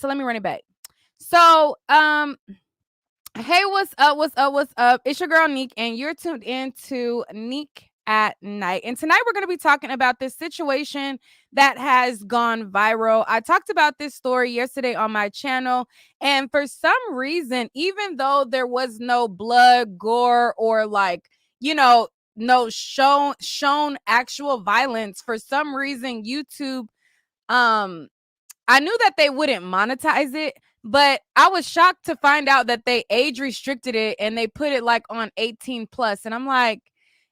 So let me run it back. So, hey, what's up? What's up? What's up? It's your girl Neek, and you're tuned in to Neek at Night. And tonight we're going to be talking about this situation that has gone viral. I talked about this story yesterday on my channel, and for some reason, even though there was no blood, gore, or no shown actual violence, for some reason YouTube um I knew that they wouldn't monetize it, but I was shocked to find out that they age restricted it and they put it like on 18 plus. And I'm like,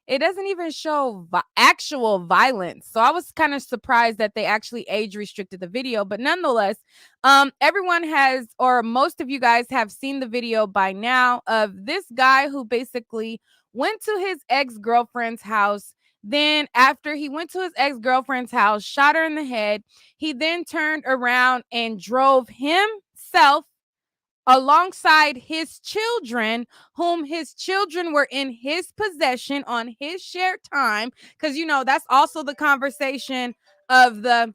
it doesn't even show actual violence. So I was kind of surprised that they actually age restricted the video. But nonetheless, everyone has, or most of you guys have seen the video by now of this guy who basically went to his ex-girlfriend's house. Then after he went to his ex-girlfriend's house, shot her in the head, he then turned around and drove himself alongside his children, whom his children were in his possession on his shared time. Because, that's also the conversation of the,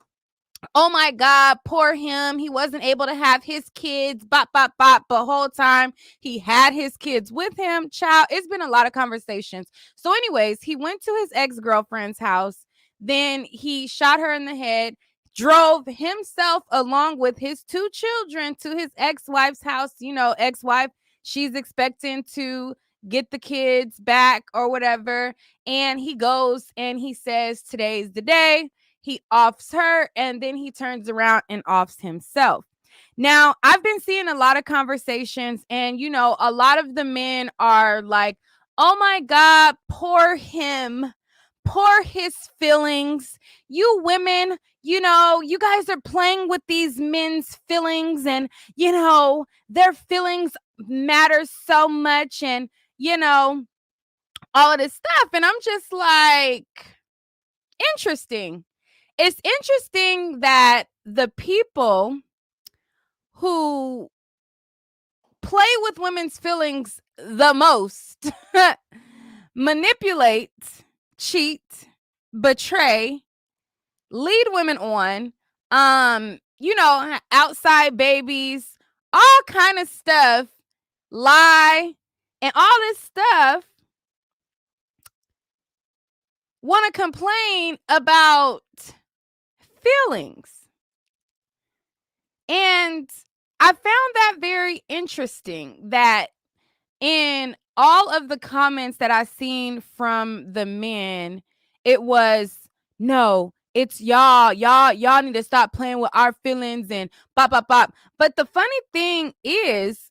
oh my God, poor him. He wasn't able to have his kids, bop, bop, bop. But whole time he had his kids with him. Child, it's been a lot of conversations. So anyways, he went to his ex-girlfriend's house. Then he shot her in the head, drove himself along with his two children to his ex-wife's house. Ex-wife, she's expecting to get the kids back or whatever. And he goes and he says, today's the day. He offs her, and then he turns around and offs himself. Now, I've been seeing a lot of conversations, and, a lot of the men are like, oh my God, poor him, poor his feelings. You women, you guys are playing with these men's feelings, and, their feelings matter so much, and, all of this stuff. And I'm just like, interesting. It's interesting that the people who play with women's feelings the most manipulate, cheat, betray, lead women on, outside babies, all kind of stuff, lie, and all this stuff, want to complain about feelings. And I found that very interesting that in all of the comments that I seen from the men, it was, no, it's y'all need to stop playing with our feelings and bop, bop, bop. But the funny thing is,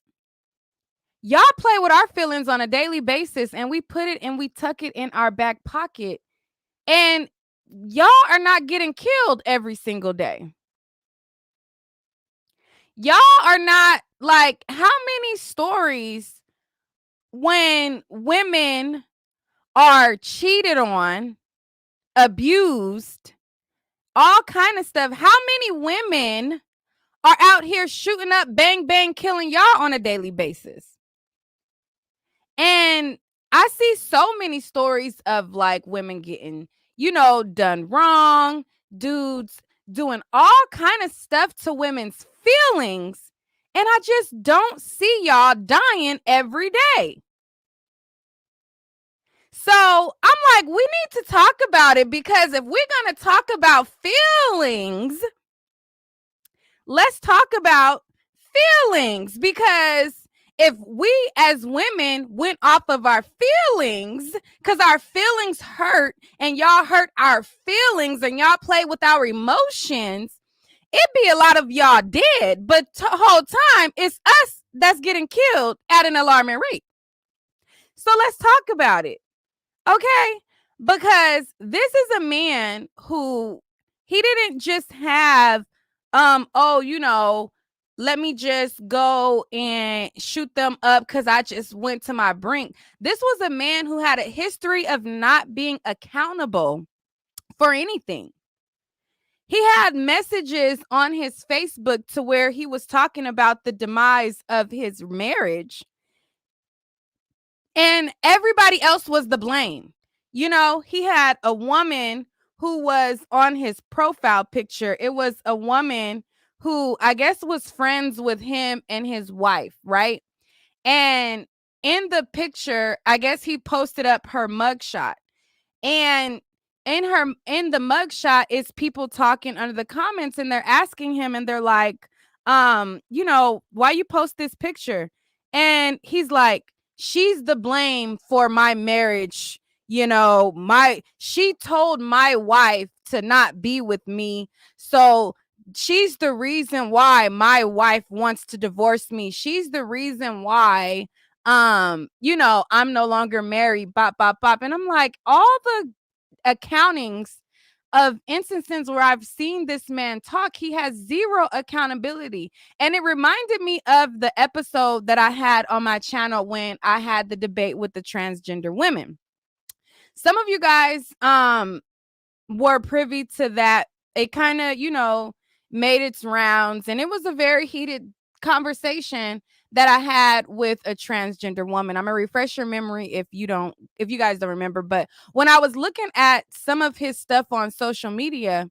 y'all play with our feelings on a daily basis, and we put it and we tuck it in our back pocket. And y'all are not getting killed every single day. Y'all are not, like, how many stories when women are cheated on, abused, all kind of stuff, how many women are out here shooting up, bang, bang, killing y'all on a daily basis? And I see so many stories of like women getting, done wrong, dudes doing all kind of stuff to women's feelings. And I just don't see y'all dying every day. So I'm like, we need to talk about it, because if we're going to talk about feelings, let's talk about feelings. Because if we as women went off of our feelings, because our feelings hurt and y'all hurt our feelings and y'all play with our emotions, it'd be a lot of y'all dead. But the whole time, it's us that's getting killed at an alarming rate. So let's talk about it. Okay? Because this is a man who, he didn't just have, let me just go and shoot them up because I just went to my brink. This was a man who had a history of not being accountable for anything. He had messages on his Facebook to where he was talking about the demise of his marriage, and everybody else was the blame. He had a woman who was on his profile picture. It was a woman who I guess was friends with him and his wife, right? And in the picture, I guess he posted up her mugshot. And in the mugshot is people talking under the comments, and they're asking him, and they're like, why you post this picture? And he's like, she's the blame for my marriage. My she told my wife to not be with me. So she's the reason why my wife wants to divorce me. She's the reason why I'm no longer married, bop, bop, bop. And I'm like, all the accountings of instances where I've seen this man talk, he has zero accountability. And it reminded me of the episode that I had on my channel when I had the debate with the transgender women. Some of you guys were privy to that. It kind of, made its rounds, and it was a very heated conversation that I had with a transgender woman. I'm gonna refresh your memory if you guys don't remember, but when I was looking at some of his stuff on social media,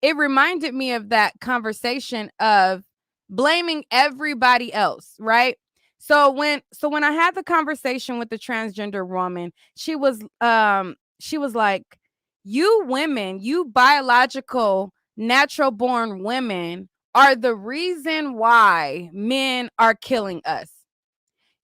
it reminded me of that conversation of blaming everybody else, right? So when I had the conversation with the transgender woman, she was like, you women, you biological natural born women are the reason why men are killing us.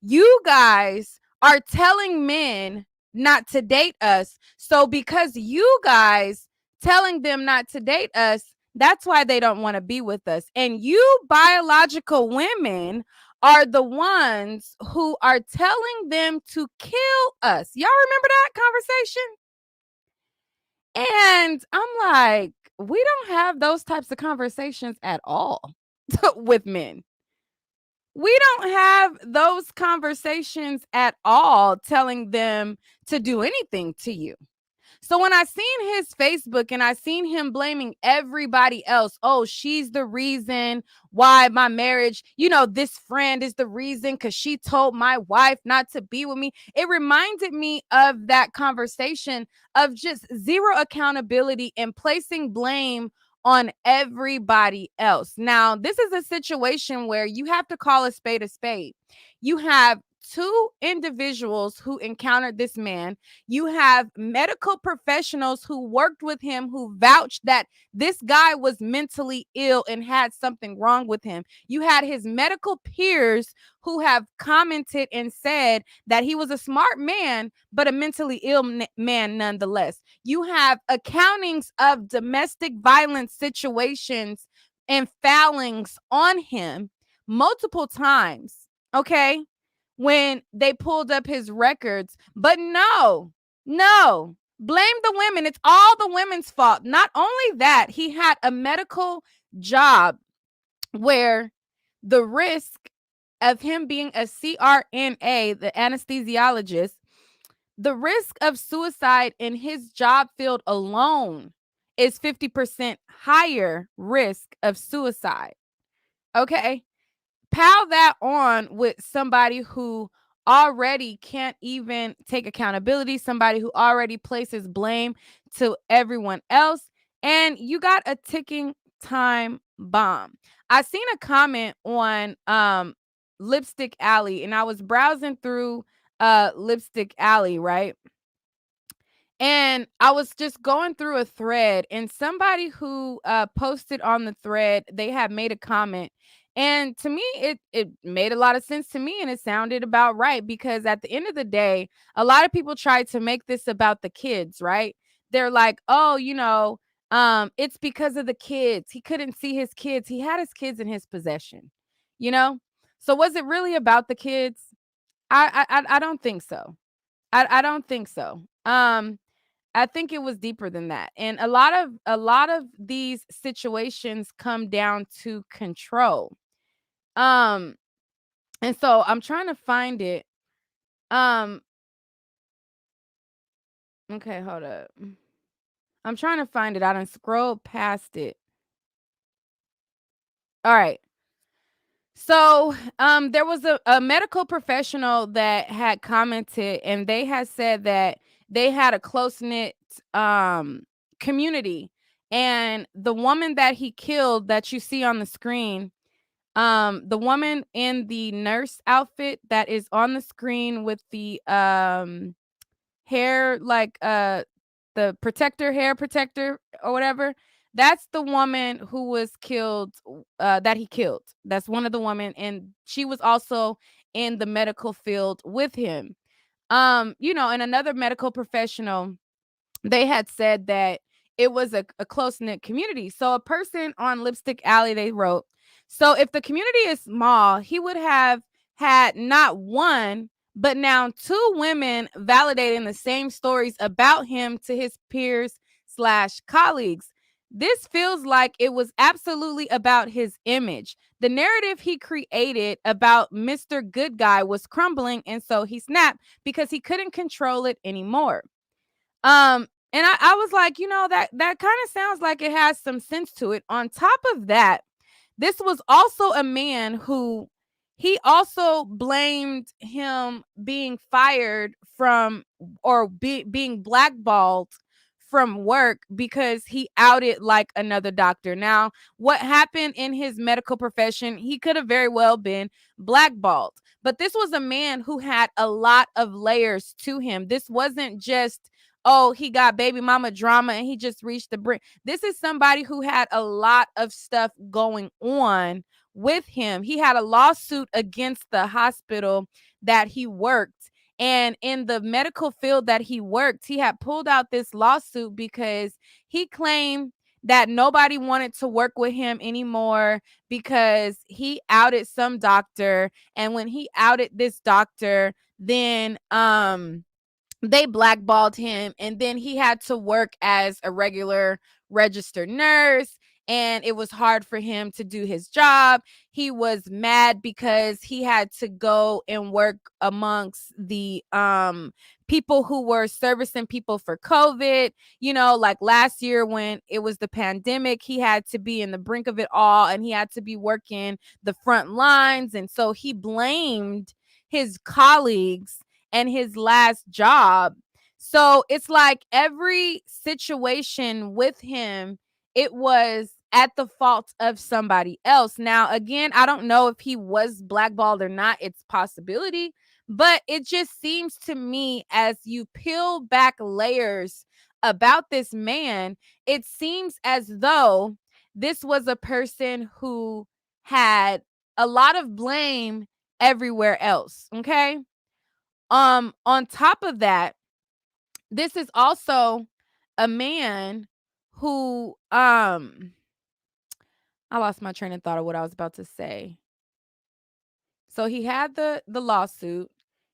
You guys are telling men not to date us. So because you guys telling them not to date us, that's why they don't want to be with us. And you biological women are the ones who are telling them to kill us. Y'all remember that conversation? And I'm like, we don't have those types of conversations at all with men. We don't have those conversations at all telling them to do anything to you. So when I seen his Facebook and I seen him blaming everybody else, oh, she's the reason why my marriage, this friend is the reason because she told my wife not to be with me. It reminded me of that conversation of just zero accountability and placing blame on everybody else. Now, this is a situation where you have to call a spade a spade. You have two individuals who encountered this man. You have medical professionals who worked with him who vouched that this guy was mentally ill and had something wrong with him. You had his medical peers who have commented and said that he was a smart man, but a mentally ill man nonetheless. You have accountings of domestic violence situations and foulings on him multiple times. Okay, when they pulled up his records. But no, blame the women. It's all the women's fault. Not only that, he had a medical job where the risk of him being a CRNA, the anesthesiologist, the risk of suicide in his job field alone is 50% higher risk of suicide. Okay. Pile that on with somebody who already can't even take accountability, somebody who already places blame to everyone else, and you got a ticking time bomb. I seen a comment on Lipstick Alley, and I was browsing through Lipstick Alley, right? And I was just going through a thread, and somebody who posted on the thread, they had made a comment. And to me, it made a lot of sense to me, and it sounded about right, because at the end of the day, a lot of people try to make this about the kids, right? They're like, oh, it's because of the kids. He couldn't see his kids. He had his kids in his possession, you know? So was it really about the kids? I don't think so. I don't think so. I think it was deeper than that. And a lot of these situations come down to control. Um and so I'm trying to find it. Um okay, hold up. I'm trying to find it. I done scrolled past it. All right. So, there was a medical professional that had commented, and they had said that they had a close knit community, And the woman that he killed that you see on the screen, the woman in the nurse outfit that is on the screen with the hair, like the protector, hair protector or whatever, that's the woman who was killed, that he killed. That's one of the women, and she was also in the medical field with him. And another medical professional, they had said that it was a close-knit community. So a person on Lipstick Alley, they wrote, so if the community is small, he would have had not one, but now two women validating the same stories about him to his peers slash colleagues. This feels like it was absolutely about his image. The narrative he created about Mr. Good Guy was crumbling, and so he snapped because he couldn't control it anymore. And I was like, that kind of sounds like it has some sense to it. On top of that, this was also a man who he also blamed him being fired from, or being blackballed from work because he outed like another doctor. Now, what happened in his medical profession, he could have very well been blackballed. But this was a man who had a lot of layers to him. This wasn't just, oh, he got baby mama drama and he just reached the brink. This is somebody who had a lot of stuff going on with him. He had a lawsuit against the hospital that he worked. And in the medical field that he worked, he had pulled out this lawsuit because he claimed that nobody wanted to work with him anymore because he outed some doctor. And when he outed this doctor, then they blackballed him, and then he had to work as a regular registered nurse, and it was hard for him to do his job. He was mad because he had to go and work amongst the people who were servicing people for COVID. Like last year when it was the pandemic, he had to be in the brink of it all, and he had to be working the front lines, and so he blamed his colleagues and his last job. So it's like every situation with him, it was at the fault of somebody else. Now, again, I don't know if he was blackballed or not. It's possibility, but it just seems to me, as you peel back layers about this man, it seems as though this was a person who had a lot of blame everywhere else. Okay. On top of that, this is also a man who I lost my train of thought of what I was about to say. So he had the lawsuit.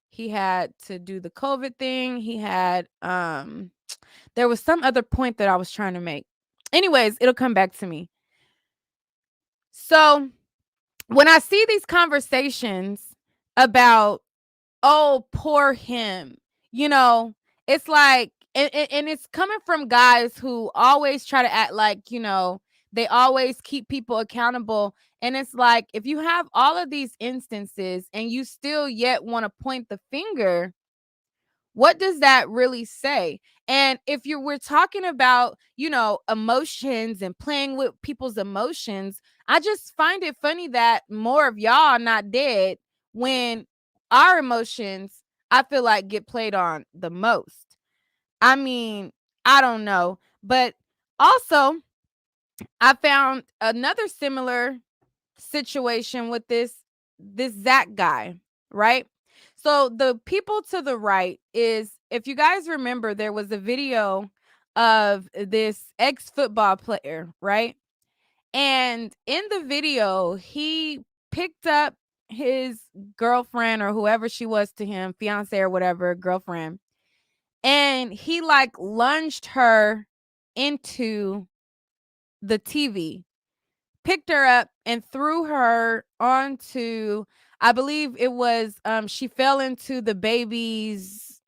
He had to do the COVID thing. He had there was some other point that I was trying to make. Anyways, it'll come back to me. So when I see these conversations about, oh, poor him, you know, it's like, and it's coming from guys who always try to act like, they always keep people accountable. And it's like, if you have all of these instances and you still yet want to point the finger, what does that really say? And if we're talking about, emotions and playing with people's emotions, I just find it funny that more of y'all are not dead when our emotions, I feel like, get played on the most. I mean, I don't know. But also, I found another similar situation with this Zach guy, right? So the people to the right is, if you guys remember, there was a video of this ex-football player, right? And in the video, he picked up his girlfriend, or whoever she was to him, fiance or whatever, girlfriend, and he like lunged her into the TV, picked her up and threw her onto, I believe it was, she fell into the baby's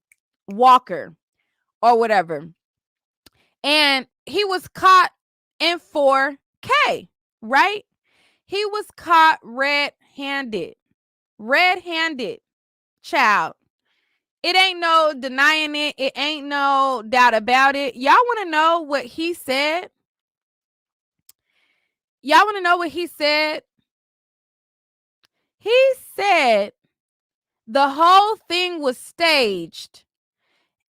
walker or whatever. And he was caught in 4K, right? He was caught red-handed. Red-handed, child. It ain't no denying it. It ain't no doubt about it. Y'all want to know what he said? Y'all want to know what he said? He said the whole thing was staged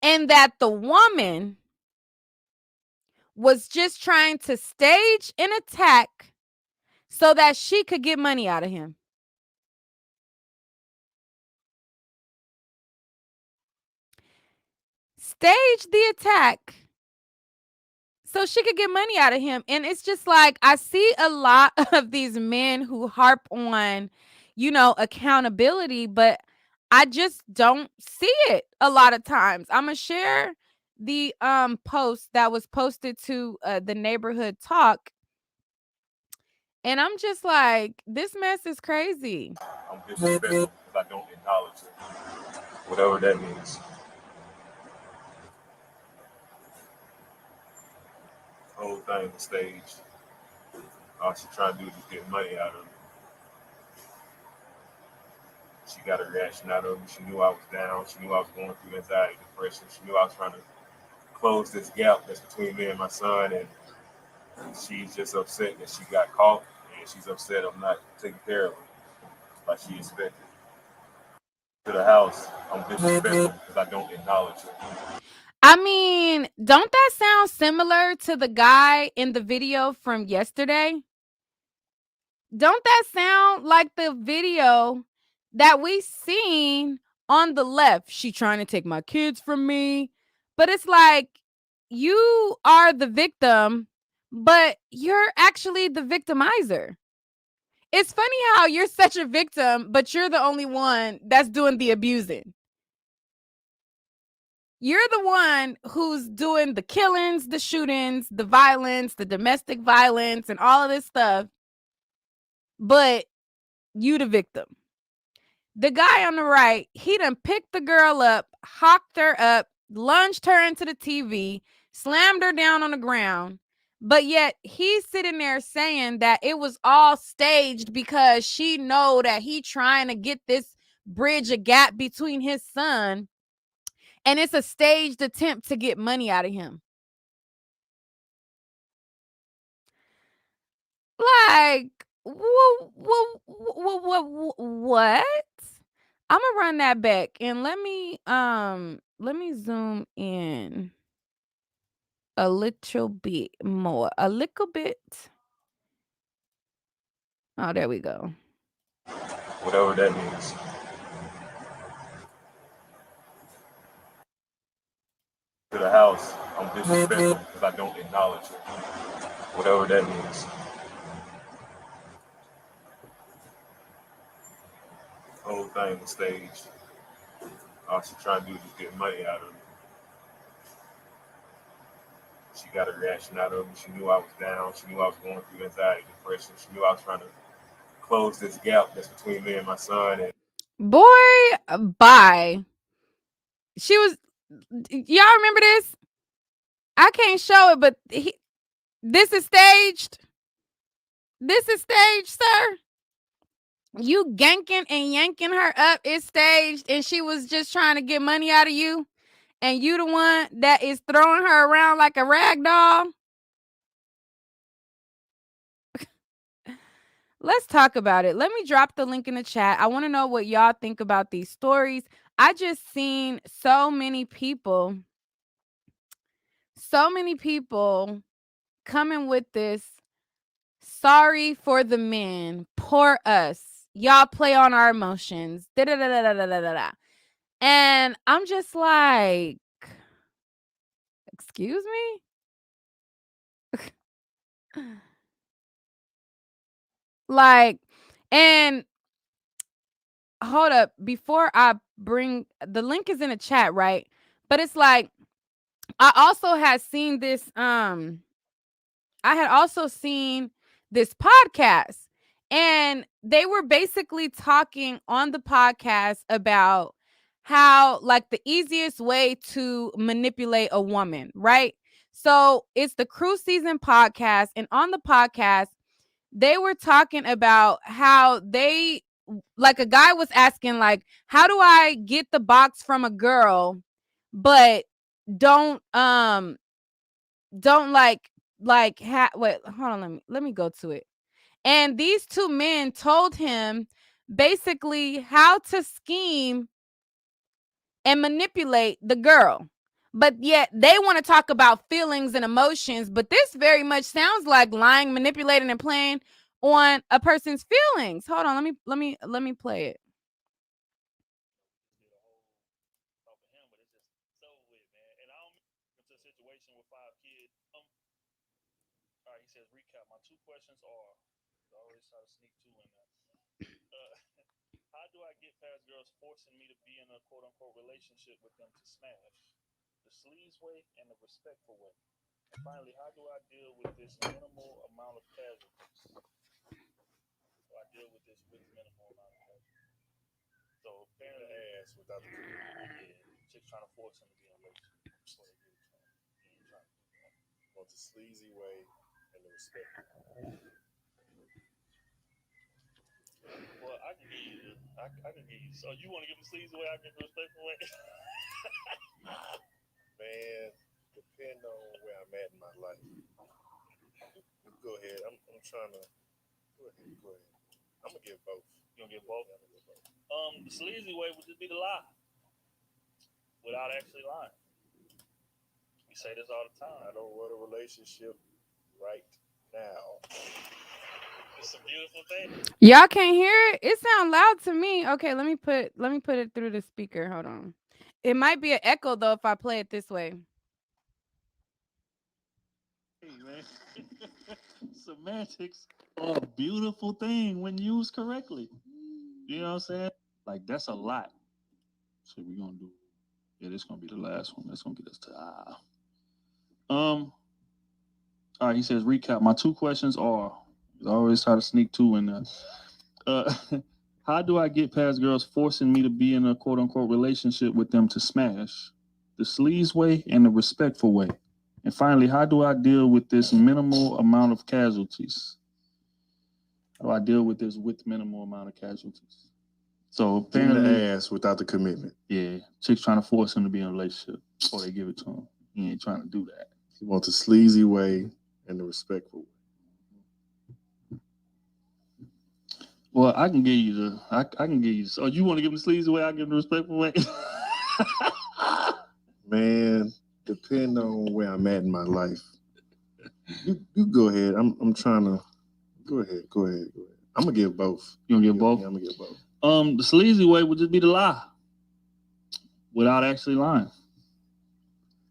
and that the woman was just trying to stage an attack so that she could get money out of him. Stage the attack so she could get money out of him. And it's just like, I see a lot of these men who harp on, accountability, but I just don't see it a lot of times. I'm gonna share the post that was posted to the neighborhood talk, and I'm just like, this mess is crazy. I'm disrespectful because I don't acknowledge it, whatever that means. The whole thing was staged. All she trying to do is just get money out of me. She got a reaction out of me. She knew I was down. She knew I was going through anxiety, depression. She knew I was trying to close this gap that's between me and my son. And she's just upset that she got caught. And she's upset I'm not taking care of her like she expected. To the house, I'm disrespectful because I don't acknowledge her. I mean, don't that sound similar to the guy in the video from yesterday? Don't that sound like the video that we seen on the left? She trying to take my kids from me. But it's like, you are the victim, but you're actually the victimizer. It's funny how you're such a victim, but you're the only one that's doing the abusing. You're the one who's doing the killings, the shootings, the violence, the domestic violence, and all of this stuff. But you the victim. The guy on the right, he done picked the girl up, hocked her up, lunged her into the TV, slammed her down on the ground. But yet he's sitting there saying that it was all staged because she know that he trying to get this bridge a gap between his son, and it's a staged attempt to get money out of him. Like, what? I'm gonna run that back and let me zoom in a little bit more. A little bit. Oh, there we go. Whatever that means. To the house, I'm disrespectful because I don't acknowledge it, whatever that means. The whole thing was staged. All she trying to do is just get money out of me. She got a reaction out of me. She knew I was down. She knew I was going through anxiety, depression. She knew I was trying to close this gap that's between me and my son. And Boy, bye. She was. Y'all remember this? I can't show it, but this is staged. This is staged, sir. You ganking and yanking her up is staged, and she was just trying to get money out of you, and you the one that is throwing her around like a rag doll. Let's talk about it. Let me drop the link in the chat. I want to know what y'all think about these stories. I just seen so many people coming with this. Sorry for the men, poor us. Y'all play on our emotions. Da-da-da-da-da-da-da. And I'm just like, excuse me? Like, and hold up, before I bring the link is in the chat, right? But it's like, I also had seen this I had also seen this podcast, and they were basically talking on the podcast about how, like, the easiest way to manipulate a woman, right? So it's the Cruise Season podcast, and on the podcast they were talking about how they, like, a guy was asking, like, how do I get the box from a girl but don't like wait, hold on, let me go to it. And these two men told him basically how to scheme and manipulate the girl. But yet they want to talk about feelings and emotions. But this very much sounds like lying, manipulating, and playing on a person's feelings. Hold on, let me play it. Want the sleazy way and the respectful. Man, depending on where I'm at in my life. You go ahead. I'm trying to go ahead. Go ahead. I'm gonna give both. I'm gonna give both. I don't want a relationship right now. Y'all can't hear it? It sounds loud to me. Okay, let me put it through the speaker. Hold on. It might be an echo though if I play it this way. Getting the ass without the commitment. He wants the sleazy way and the respectful way. Man, depending on where I'm at in my life. You go ahead. I'm trying to go ahead. Go ahead. Go ahead. I'm gonna give both. You gonna give both? Yeah, I'm gonna give both. The sleazy way would just be to lie without actually lying.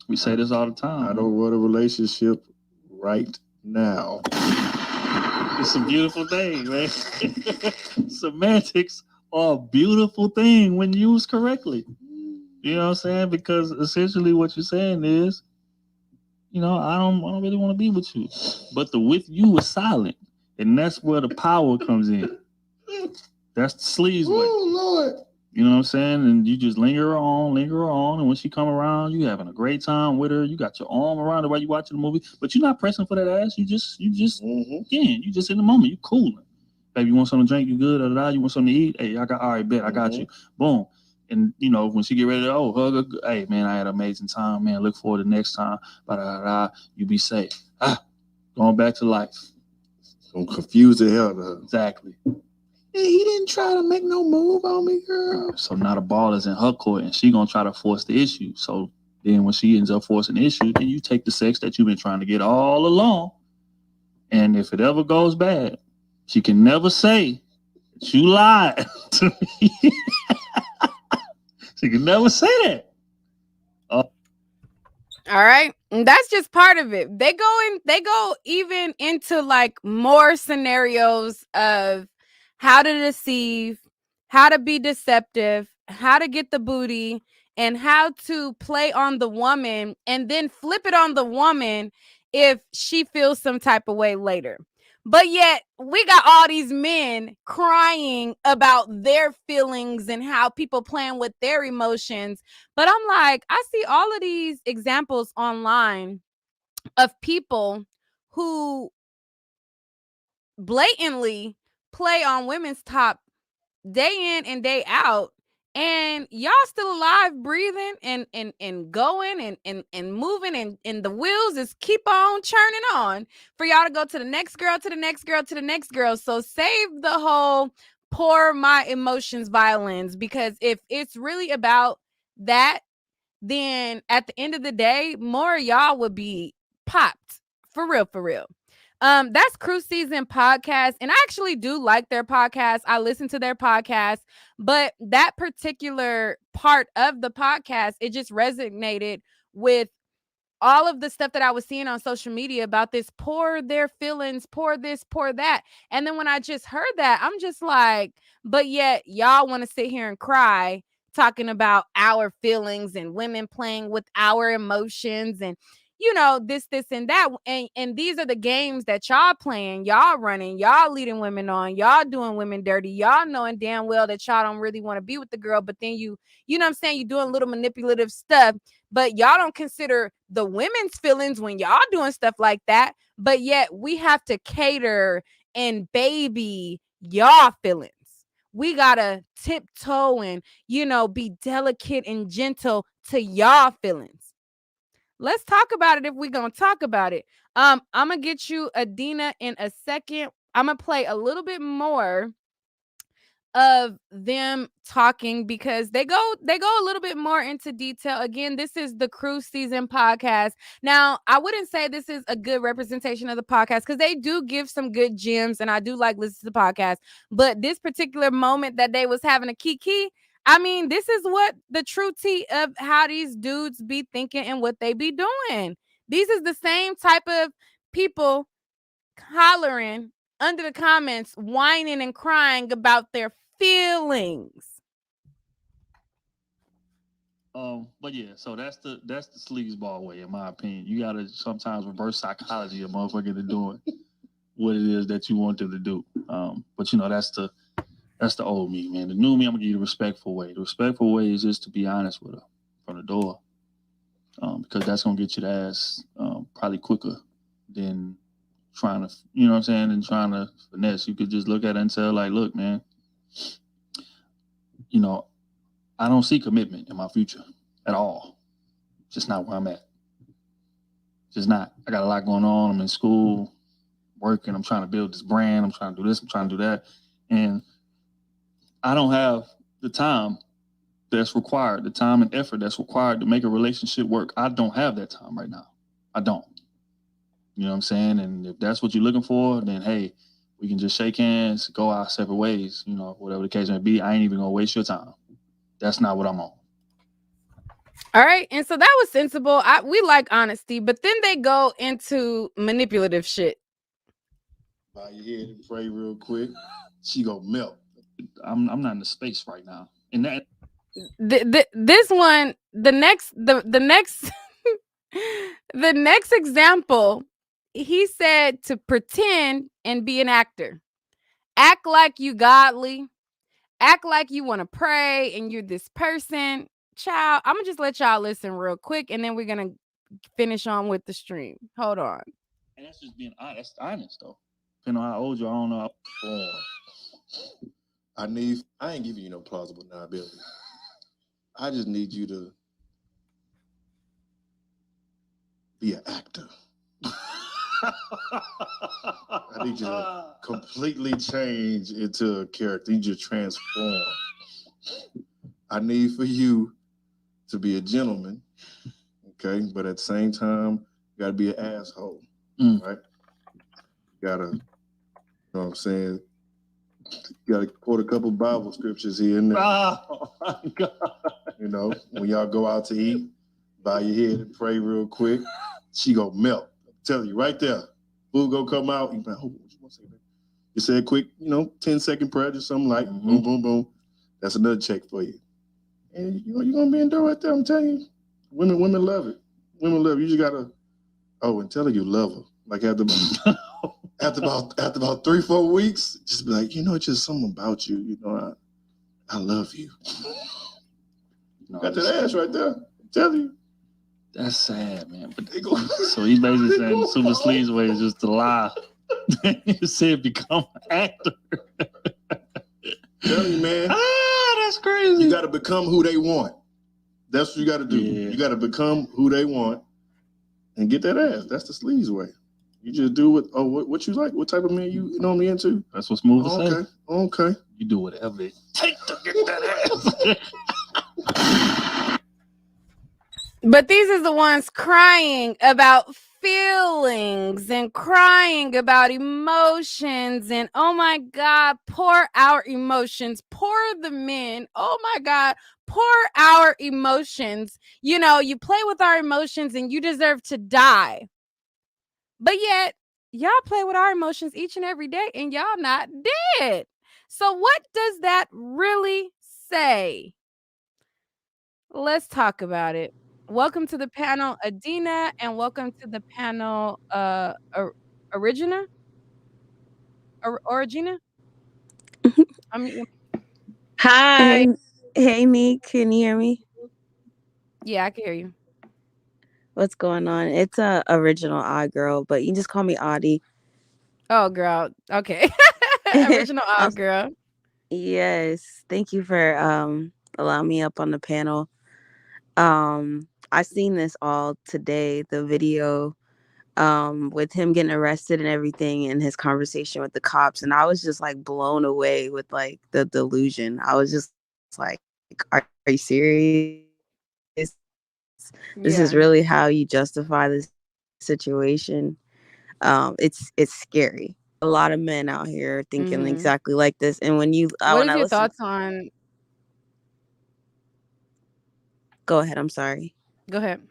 We say this all the time. I don't want a relationship right now. It's a beautiful thing, man. Semantics are a beautiful thing when used correctly. You know what I'm saying? Because essentially what you're saying is, I don't really want to be with you. But the with you is silent. And that's where the power comes in. That's the sleaze way. Oh Lord. You know what I'm saying? And you just linger on, and when she come around, you having a great time with her. You got your arm around her while you watching the movie, but you're not pressing for that ass. Again, you just in the moment. You cooling. Baby, you want something to drink? You good? You want something to eat? Hey, all right, bet, I got you. Boom. And when she get ready to hug her, hey man, I had an amazing time, man. Look forward to next time. You be safe. Going back to life. Gonna confuse the hell out of her. Exactly. Hey, he didn't try to make no move on me, girl. So now the ball is in her court, and she gonna try to force the issue. So then when she ends up forcing the issue, then you take the sex that you've been trying to get all along. And if it ever goes bad, she can never say that you lied to me. She can never say that. All right. And that's just part of it. They go even into like more scenarios of how to deceive, how to be deceptive, how to get the booty, and how to play on the woman and then flip it on the woman if she feels some type of way later. But yet, we got all these men crying about their feelings and how people playing with their emotions. But I'm like, I see all of these examples online of people who blatantly play on women's top day in and day out. and y'all still alive, breathing and going and moving, and the wheels is keep on churning on for y'all to go to the next girl, to the next girl, to the next girl. So save the whole pour my emotions violins, because if it's really about that, then at the end of the day, more of y'all would be popped. For real, for real. That's Cruise Season Podcast, and I actually do like their podcast. I listen to their podcast, but that particular part of the podcast, it just resonated with all of the stuff that I was seeing on social media about this pour their feelings, pour this, pour that. And then when I just heard that, I'm just like, but yet y'all want to sit here and cry talking about our feelings and women playing with our emotions and this and that. And these are the games that y'all playing, y'all running, y'all leading women on, y'all doing women dirty, y'all knowing damn well that y'all don't really want to be with the girl, but then you know what I'm saying, you doing little manipulative stuff, but y'all don't consider the women's feelings when y'all doing stuff like that. But yet we have to cater and baby y'all feelings. We gotta tiptoe and be delicate and gentle to y'all feelings. Let's talk about it if we're gonna talk about it. I'm gonna get you Adina in a second. I'm gonna play a little bit more of them talking because they go a little bit more into detail. Again, this is the Cruise Season Podcast. Now, I wouldn't say this is a good representation of the podcast because they do give some good gems, and I do like listening to the podcast. But this particular moment that they was having a kiki, I mean, this is what the true tea of how these dudes be thinking and what they be doing. These is the same type of people hollering under the comments, whining and crying about their feelings. But yeah, so that's the sleazeball way, in my opinion. You gotta sometimes reverse psychology of motherfucker to doing what it is that you want them to do. But that's the old me, man. The new me, I'm gonna give you the respectful way. The respectful way is just to be honest with her from the door, because that's gonna get you the ass probably quicker than trying to, you know what I'm saying, and trying to finesse. You could just look at it and say, like, look, man, I don't see commitment in my future at all. Just not where I'm at. Just not. I got a lot going on. I'm in school, working. I'm trying to build this brand. I'm trying to do this. I'm trying to do that. And I don't have the time that's required, the time and effort that's required to make a relationship work. I don't have that time right now. I don't. You know what I'm saying? And if that's what you're looking for, then hey, we can just shake hands, go our separate ways, whatever the case may be. I ain't even gonna waste your time. That's not what I'm on. All right. And so that was sensible. We like honesty, but then they go into manipulative shit. Bow your head and pray real quick. She gonna melt. I'm not in the space right now. And that this one, the next the next example, he said to pretend and be an actor. Act like you godly. Act like you want to pray and you're this person. Child, I'm gonna just let y'all listen real quick, and then we're gonna finish on with the stream. Hold on. And that's just being honest. That's honest though. Depending on how old you are, I don't know. I ain't giving you no plausible deniability. I just need you to be an actor. I need you to completely change into a character. You just transform. I need for you to be a gentleman, okay? But at the same time, you gotta be an asshole, right? You gotta, you know what I'm saying? You gotta quote a couple Bible scriptures here and there. Oh my God. When y'all go out to eat, bow your head and pray real quick. She gonna melt. I'm telling you, right there. Food gonna come out. You like, what you want to say, baby? You say a quick, 10-second prayer, just something like boom, boom, boom. That's another check for you. And you're gonna be in there right there. I'm telling you, women love it. Women love it. You just gotta, and tell her you love her. Like after about 3-4 weeks, just be like, it's just something about you. I love you. Got that ass right there. I'm telling you. That's sad, man. But so he's basically saying the super sleaze way is just to lie. He said become an actor. Tell you, man. That's crazy. You got to become who they want. That's what you got to do. Yeah. You got to become who they want and get that ass. That's the sleaze way. You just do what you like. What type of man you normally into? That's what Smooth Oh, say. okay. Okay. You do whatever it takes to get that ass. But these are the ones crying about feelings and crying about emotions. And oh my God, pour our emotions, pour the men. Oh my God, pour our emotions. You know, you play with our emotions and you deserve to die. But yet, y'all play with our emotions each and every day and y'all not dead. So, what does that really say? Let's talk about it. Welcome to the panel, Adina, and welcome to the panel, Origina, Origina. I mean, Hi. Hey, hey, Neek, can you hear me? yeah, I can hear you. What's going on? It's a original odd girl, but you can just call me Audie. Oh, girl. Okay, original I'm, odd girl. yes, thank you for allowing me up on the panel. I seen this all today, the video with him getting arrested and everything, and his conversation with the cops, and I was just like blown away with like the delusion. I was just like, are you serious? This is really how you justify Yeah. the situation. It's scary. A lot of men out here thinking exactly like Hmm. this, and when I listen, What is your thoughts on? go ahead. I'm sorry. Go ahead.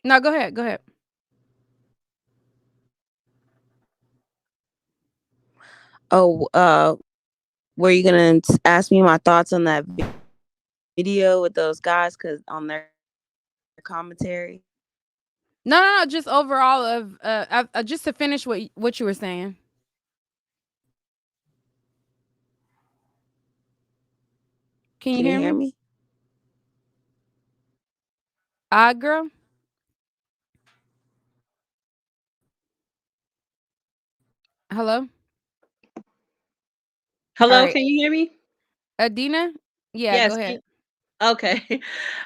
No, go ahead. Go ahead. Oh, were you gonna ask me my thoughts on that video with those guys? Cause on their commentary. No, no, no. Just overall of just to finish what you were saying. Can you Can you hear hear me? me? Odd girl. Hello. All Hello, right, can you hear me? Adina. Yeah, go Yes. ahead. Okay.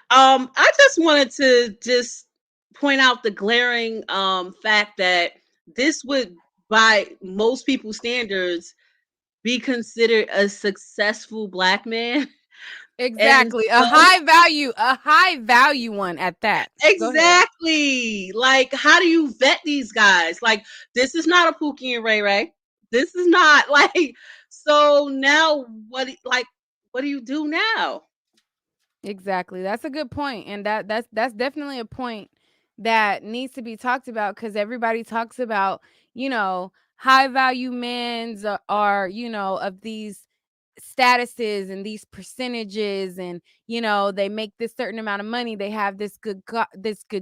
I just wanted to just point out the glaring fact that this would, by most people's standards, be considered a successful black man. And Exactly. so A high value one at that. Go ahead. exactly. Like, how do you vet these guys? Like, this is not a Pookie and Ray Ray. This is not like, so now what do you do now? Exactly. That's a good point. And that's definitely a point that needs to be talked about because everybody talks about, high value men's are, of these statuses and these percentages and they make this certain amount of money, they have this good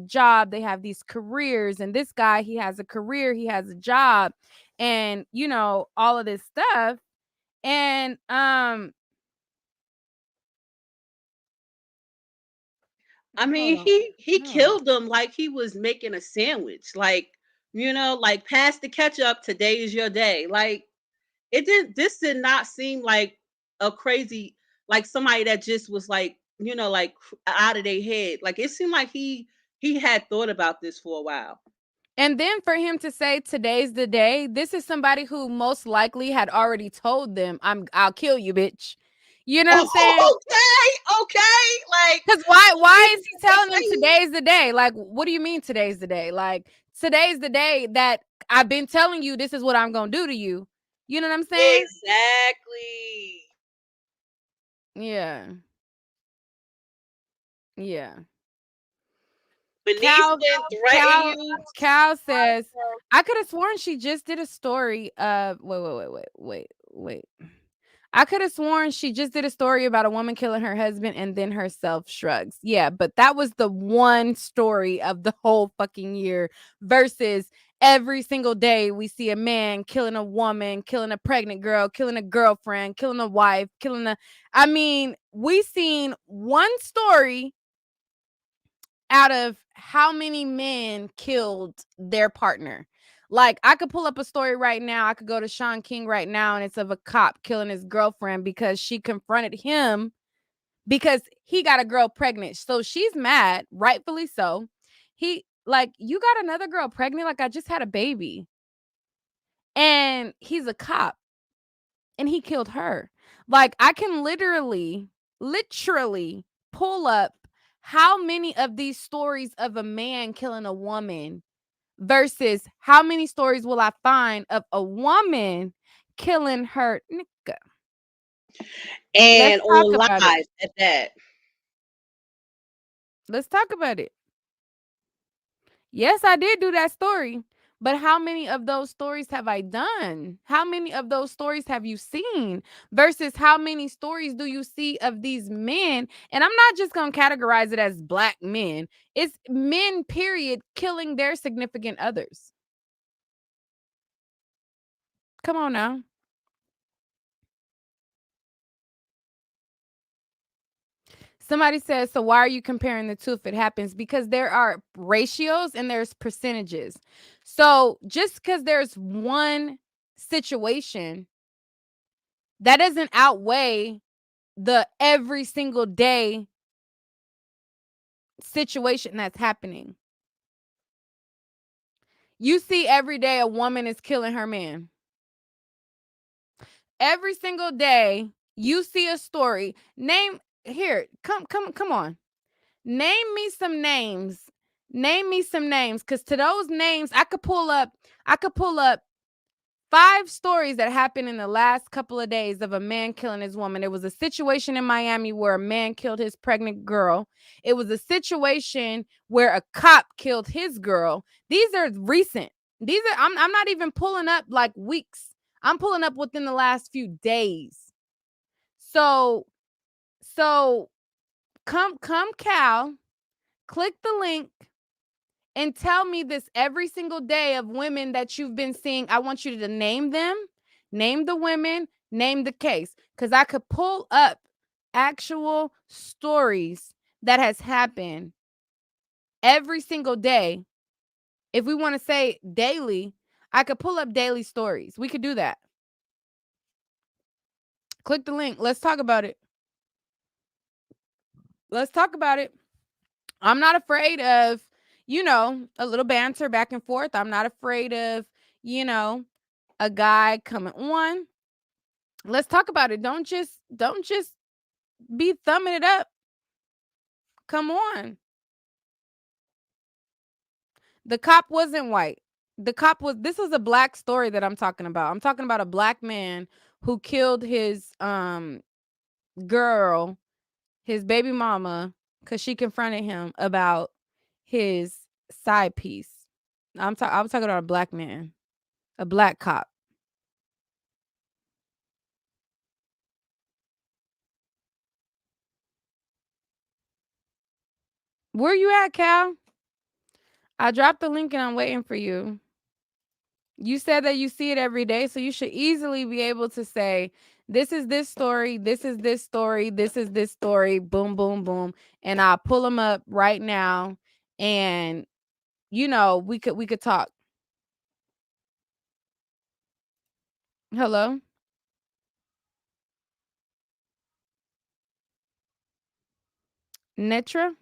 job, they have these careers, and this guy, he has a career, he has a job, and all of this stuff. And I hold mean, on. he Hold on. killed them like he was making a sandwich. Like, like pass the ketchup, today is your day. Like, this did not seem like a crazy, like somebody that just was like, like out of their head. Like, it seemed like he had thought about this for a while. And then for him to say today's the day, this is somebody who most likely had already told them, I'll kill you, bitch. You know what I'm saying? Okay, okay. Like, Because why is he they telling them say today's the day? Like, what do you mean today's the day? Like, today's the day that I've been telling you this is what I'm gonna do to you. You know what I'm saying? exactly. Yeah. Yeah. Beneath Cal then threaten Cal you. Cal says, I could have sworn she just did a story of wait. I could have sworn she just did a story about a woman killing her husband and then herself shrugs. Yeah, but that was the one story of the whole fucking year versus every single day we see a man killing a woman, killing a pregnant girl, killing a girlfriend, killing a wife, I mean, we seen one story out of how many men killed their partner. Like, I could pull up a story right now. I could go to Sean King right now, and it's of a cop killing his girlfriend because she confronted him because he got a girl pregnant. So she's mad, rightfully so. He like, you got another girl pregnant? Like, I just had a baby. And he's a cop and he killed her. Like, I can literally pull up how many of these stories of a man killing a woman versus how many stories will I find of a woman killing her nigga. Let's And talk on about it. live at that. Let's talk about it. Yes, I did do that story. But how many of those stories have I done? How many of those stories have you seen? Versus how many stories do you see of these men? And I'm not just going to categorize it as black men. It's men, period, killing their significant others. Come on now. Somebody says, so why are you comparing the two if it happens? Because there are ratios and there's percentages. So just because there's one situation, that doesn't outweigh the every single day situation that's happening. You see every day a woman is killing her man. Every single day you see a story. Name here, come on. Name me some names. Name me some names, because to those names, I could pull up 5 stories that happened in the last couple of days of a man killing his woman. There was a situation in Miami where a man killed his pregnant girl. It was a situation where a cop killed his girl. These are recent. These are I'm not even pulling up like weeks. I'm pulling up within the last few days. So come Cal, click the link and tell me this every single day of women that you've been seeing. I want you to name them, name the women, name the case, because I could pull up actual stories that has happened every single day. If we want to say daily, I could pull up daily stories. We could do that. Click the link. Let's talk about it. Let's talk about it. I'm not afraid of, a little banter back and forth. I'm not afraid of, a guy coming on. Let's talk about it. Don't just be thumbing it up. Come on. The cop wasn't white. This was a black story that I'm talking about. I'm talking about a black man who killed his girl, his baby mama, cuz she confronted him about his side piece. I'm talking about a black man, a black cop. Where you at, Cal? I dropped the link and I'm waiting for you. You said that you see it every day, so you should easily be able to say, this is this story, this is this story, this is this story, boom, boom, boom. And I'll pull them up right now. And we could talk. Hello? Nitra?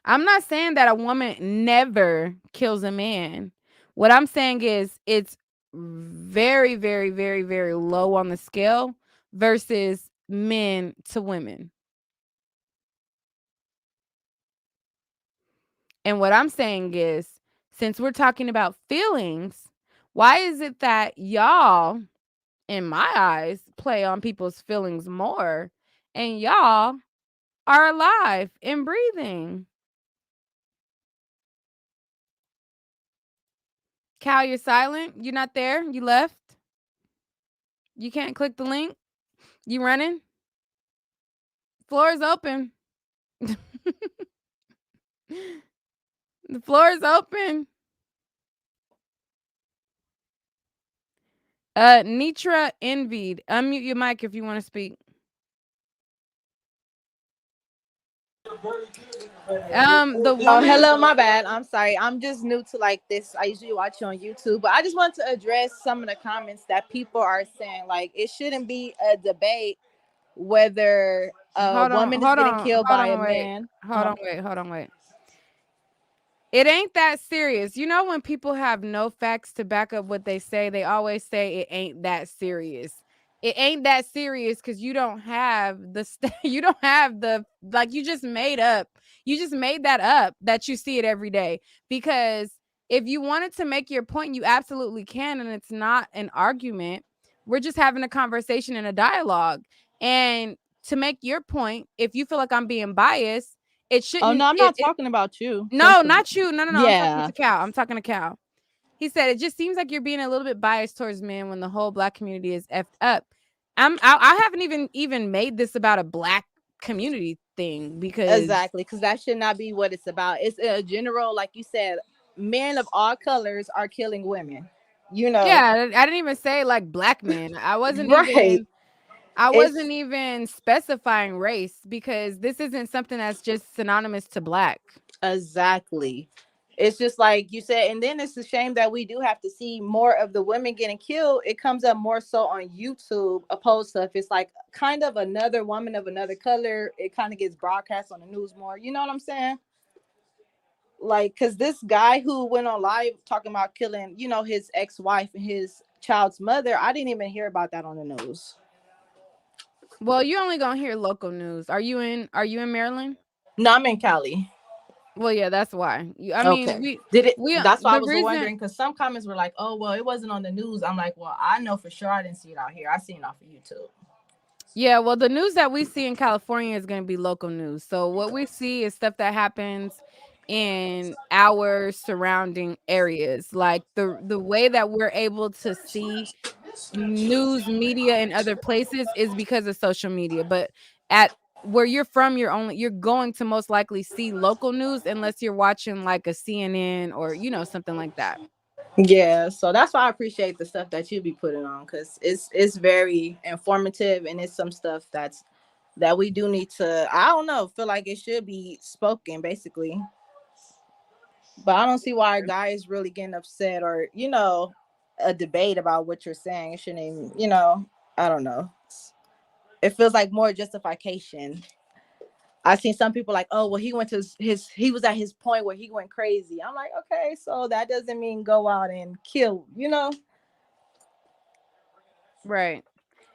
I'm not saying that a woman never kills a man. What I'm saying is it's very, very, very, very low on the scale versus men to women. And what I'm saying is, since we're talking about feelings, why is it that y'all, in my eyes, play on people's feelings more and y'all are alive and breathing? Cal, you're silent. You're not there. You left. You can't click the link. You running? Floor is open. The floor is open. Nitra envied. Unmute your mic if you want to speak. The Oh, woman. hello, my bad. I'm sorry. I'm just new to like this. I usually watch you on YouTube, but I just want to address some of the comments that people are saying. Like, it shouldn't be a debate whether a Hold on, woman is hold getting on, killed hold by a on, wait, man. hold on, wait, hold on, wait. It ain't that serious. You know, when people have no facts to back up what they say, they always say it ain't that serious. It ain't that serious because you don't have you don't have the, like, you just made up. You just made that up that you see it every day. Because if you wanted to make your point, you absolutely can, and it's not an argument. We're just having a conversation and a dialogue. And to make your point, if you feel like I'm being biased, it Oh shouldn't no, I'm it, not talking about you. no, First of not you. No, no, no. I'm talking yeah, to Cal. I'm talking to Cal. He said it just seems like you're being a little bit biased towards men when the whole black community is effed up. I haven't even made this about a black community thing because exactly, because that should not be what it's about. It's a general, like you said, men of all colors are killing women. You know, yeah, I didn't even say like black men. right? I It's wasn't even specifying race because this isn't something that's just synonymous to black. exactly. It's just like you said, and then it's a shame that we do have to see more of the women getting killed. It comes up more so on YouTube, opposed to if it's like kind of another woman of another color, it kind of gets broadcast on the news more. You know what I'm saying? Like, because this guy who went on live talking about killing, his ex-wife and his child's mother, I didn't even hear about that on the news. Well, you only gonna hear local news. Are you in Maryland? No, I'm in Cali. Well, yeah, that's why. I mean, Okay. Did it? we That's why I the was reason. wondering, because some comments were like, "Oh, well, it wasn't on the news." I'm like, "Well, I know for sure I didn't see it out here. I seen it off of YouTube." Yeah, well, the news that we see in California is going to be local news. So what we see is stuff that happens in our surrounding areas. Like the way that we're able to see news media in other places is because of social media. But at where you're from, you're going to most likely see local news unless you're watching like a CNN or something like that. Yeah, so that's why I appreciate the stuff that you be putting on, because it's very informative, and it's some stuff that we do need to. I don't know, feel like it should be spoken basically, but I don't see why a guy is really getting upset or a debate about what you're saying. It shouldn't even I don't know. It feels like more justification. I seen some people like, oh well, he went to he was at his point where he went crazy. I'm like, okay, so that doesn't mean go out and kill. Right.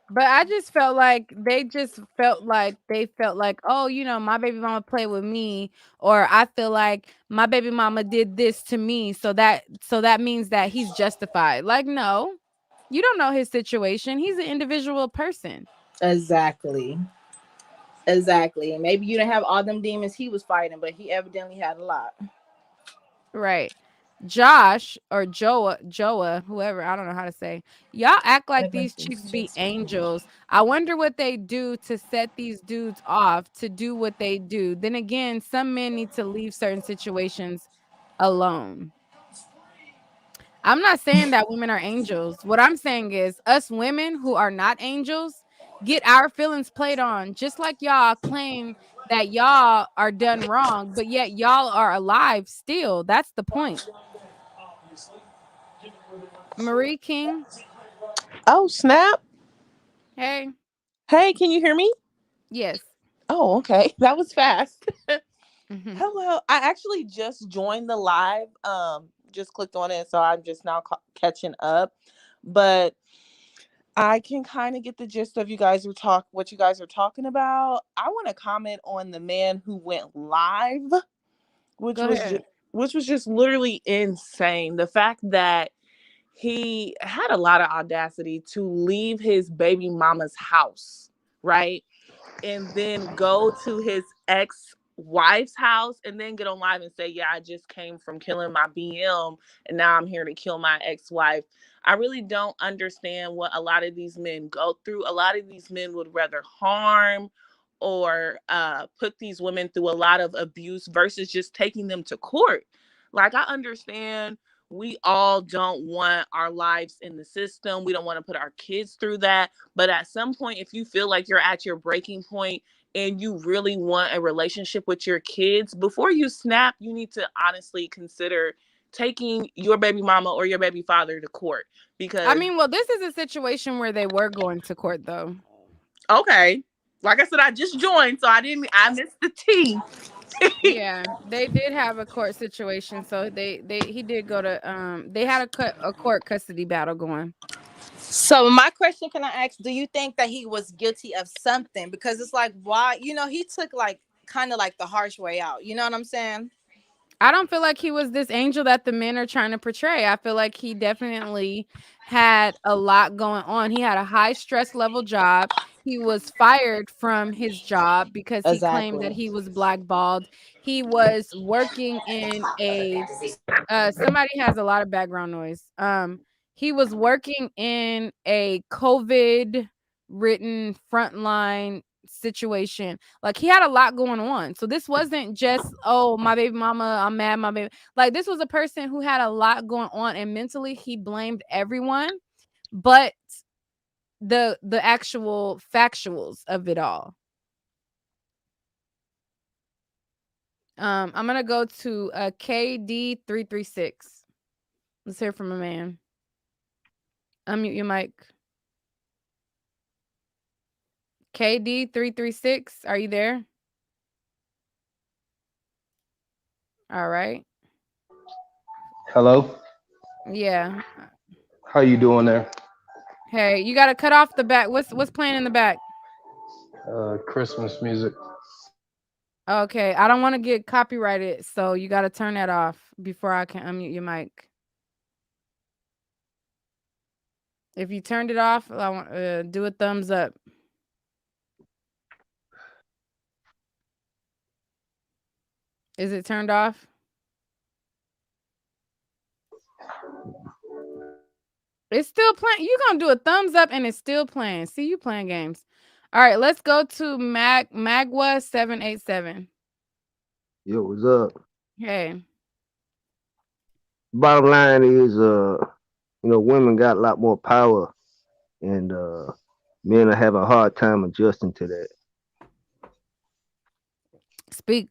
But I just felt like they felt like, "Oh, my baby mama played with me," or I feel like my baby mama did this to me, so that means that he's justified. Like, no. You don't know his situation. He's an individual person. Exactly. Exactly. Maybe you didn't have all them demons he was fighting, but he evidently had a lot. Right. Josh or Joa, whoever, I don't know how to say. Y'all act like these chicks be angels. I wonder what they do to set these dudes off to do what they do. Then again, some men need to leave certain situations alone. I'm not saying that women are angels. What I'm saying is us women who are not angels get our feelings played on, just like y'all claim that y'all are done wrong, but yet y'all are alive still. That's the point. Marie King, Oh, snap. hey, Hey, can you hear me? yes. Oh, okay. That was fast. Mhm. Hello. I actually just joined the live. Just clicked on it, so I'm just now catching up. But I can kind of get the gist of what you guys are talking about. I want to comment on the man who went live, which Go was just, ahead. which was just literally insane. The fact that he had a lot of audacity to leave his baby mama's house, right? And then go to his ex-wife's house and then get on live and say, "Yeah, I just came from killing my BM and now I'm here to kill my ex-wife." I really don't understand what a lot of these men go through. A lot of these men would rather harm or put these women through a lot of abuse versus just taking them to court. Like, I understand we all don't want our lives in the system. We don't want to put our kids through that. But at some point, if you feel like you're at your breaking point and you really want a relationship with your kids, before you snap, you need to honestly consider taking your baby mama or your baby father to court. I Because, mean, well, this is a situation where they were going to court, though. okay, like I said, I just joined, so I missed the tea. Yeah, they did have a court situation, so he did go to they had a court custody battle going. So my question, can I ask, do you think that he was guilty of something? Because it's like, why, he took like kind of like the harsh way out. You know what I'm saying? I don't feel like he was this angel that the men are trying to portray. I feel like he definitely had a lot going on. He had a high stress level job. He was fired from his job because he claimed that Exactly. he was blackballed. He was working in a somebody has a lot of background noise. He was working in a COVID written frontline situation. Like he had a lot going on. So this wasn't just, oh, my baby mama, I'm mad, my baby. Like this was a person who had a lot going on, and mentally he blamed everyone, but the actual factuals of it all. I'm gonna go to KD336. Let's hear from a man. Unmute your mic. KD336, are you there? All right. Hello, Yeah. how you doing there? Hey, you got to cut off the back. What's playing in the back? Christmas music. Okay, I don't want to get copyrighted, so you got to turn that off before I can unmute your mic. If you turned it off, I want do a thumbs up. Is it turned off? It's still playing. You gonna do a thumbs up and it's still playing. See, you playing games. All right, let's go to Magwa787. Yo, what's up? Hey. Bottom line is, women got a lot more power, and men are having a hard time adjusting to that. Speak.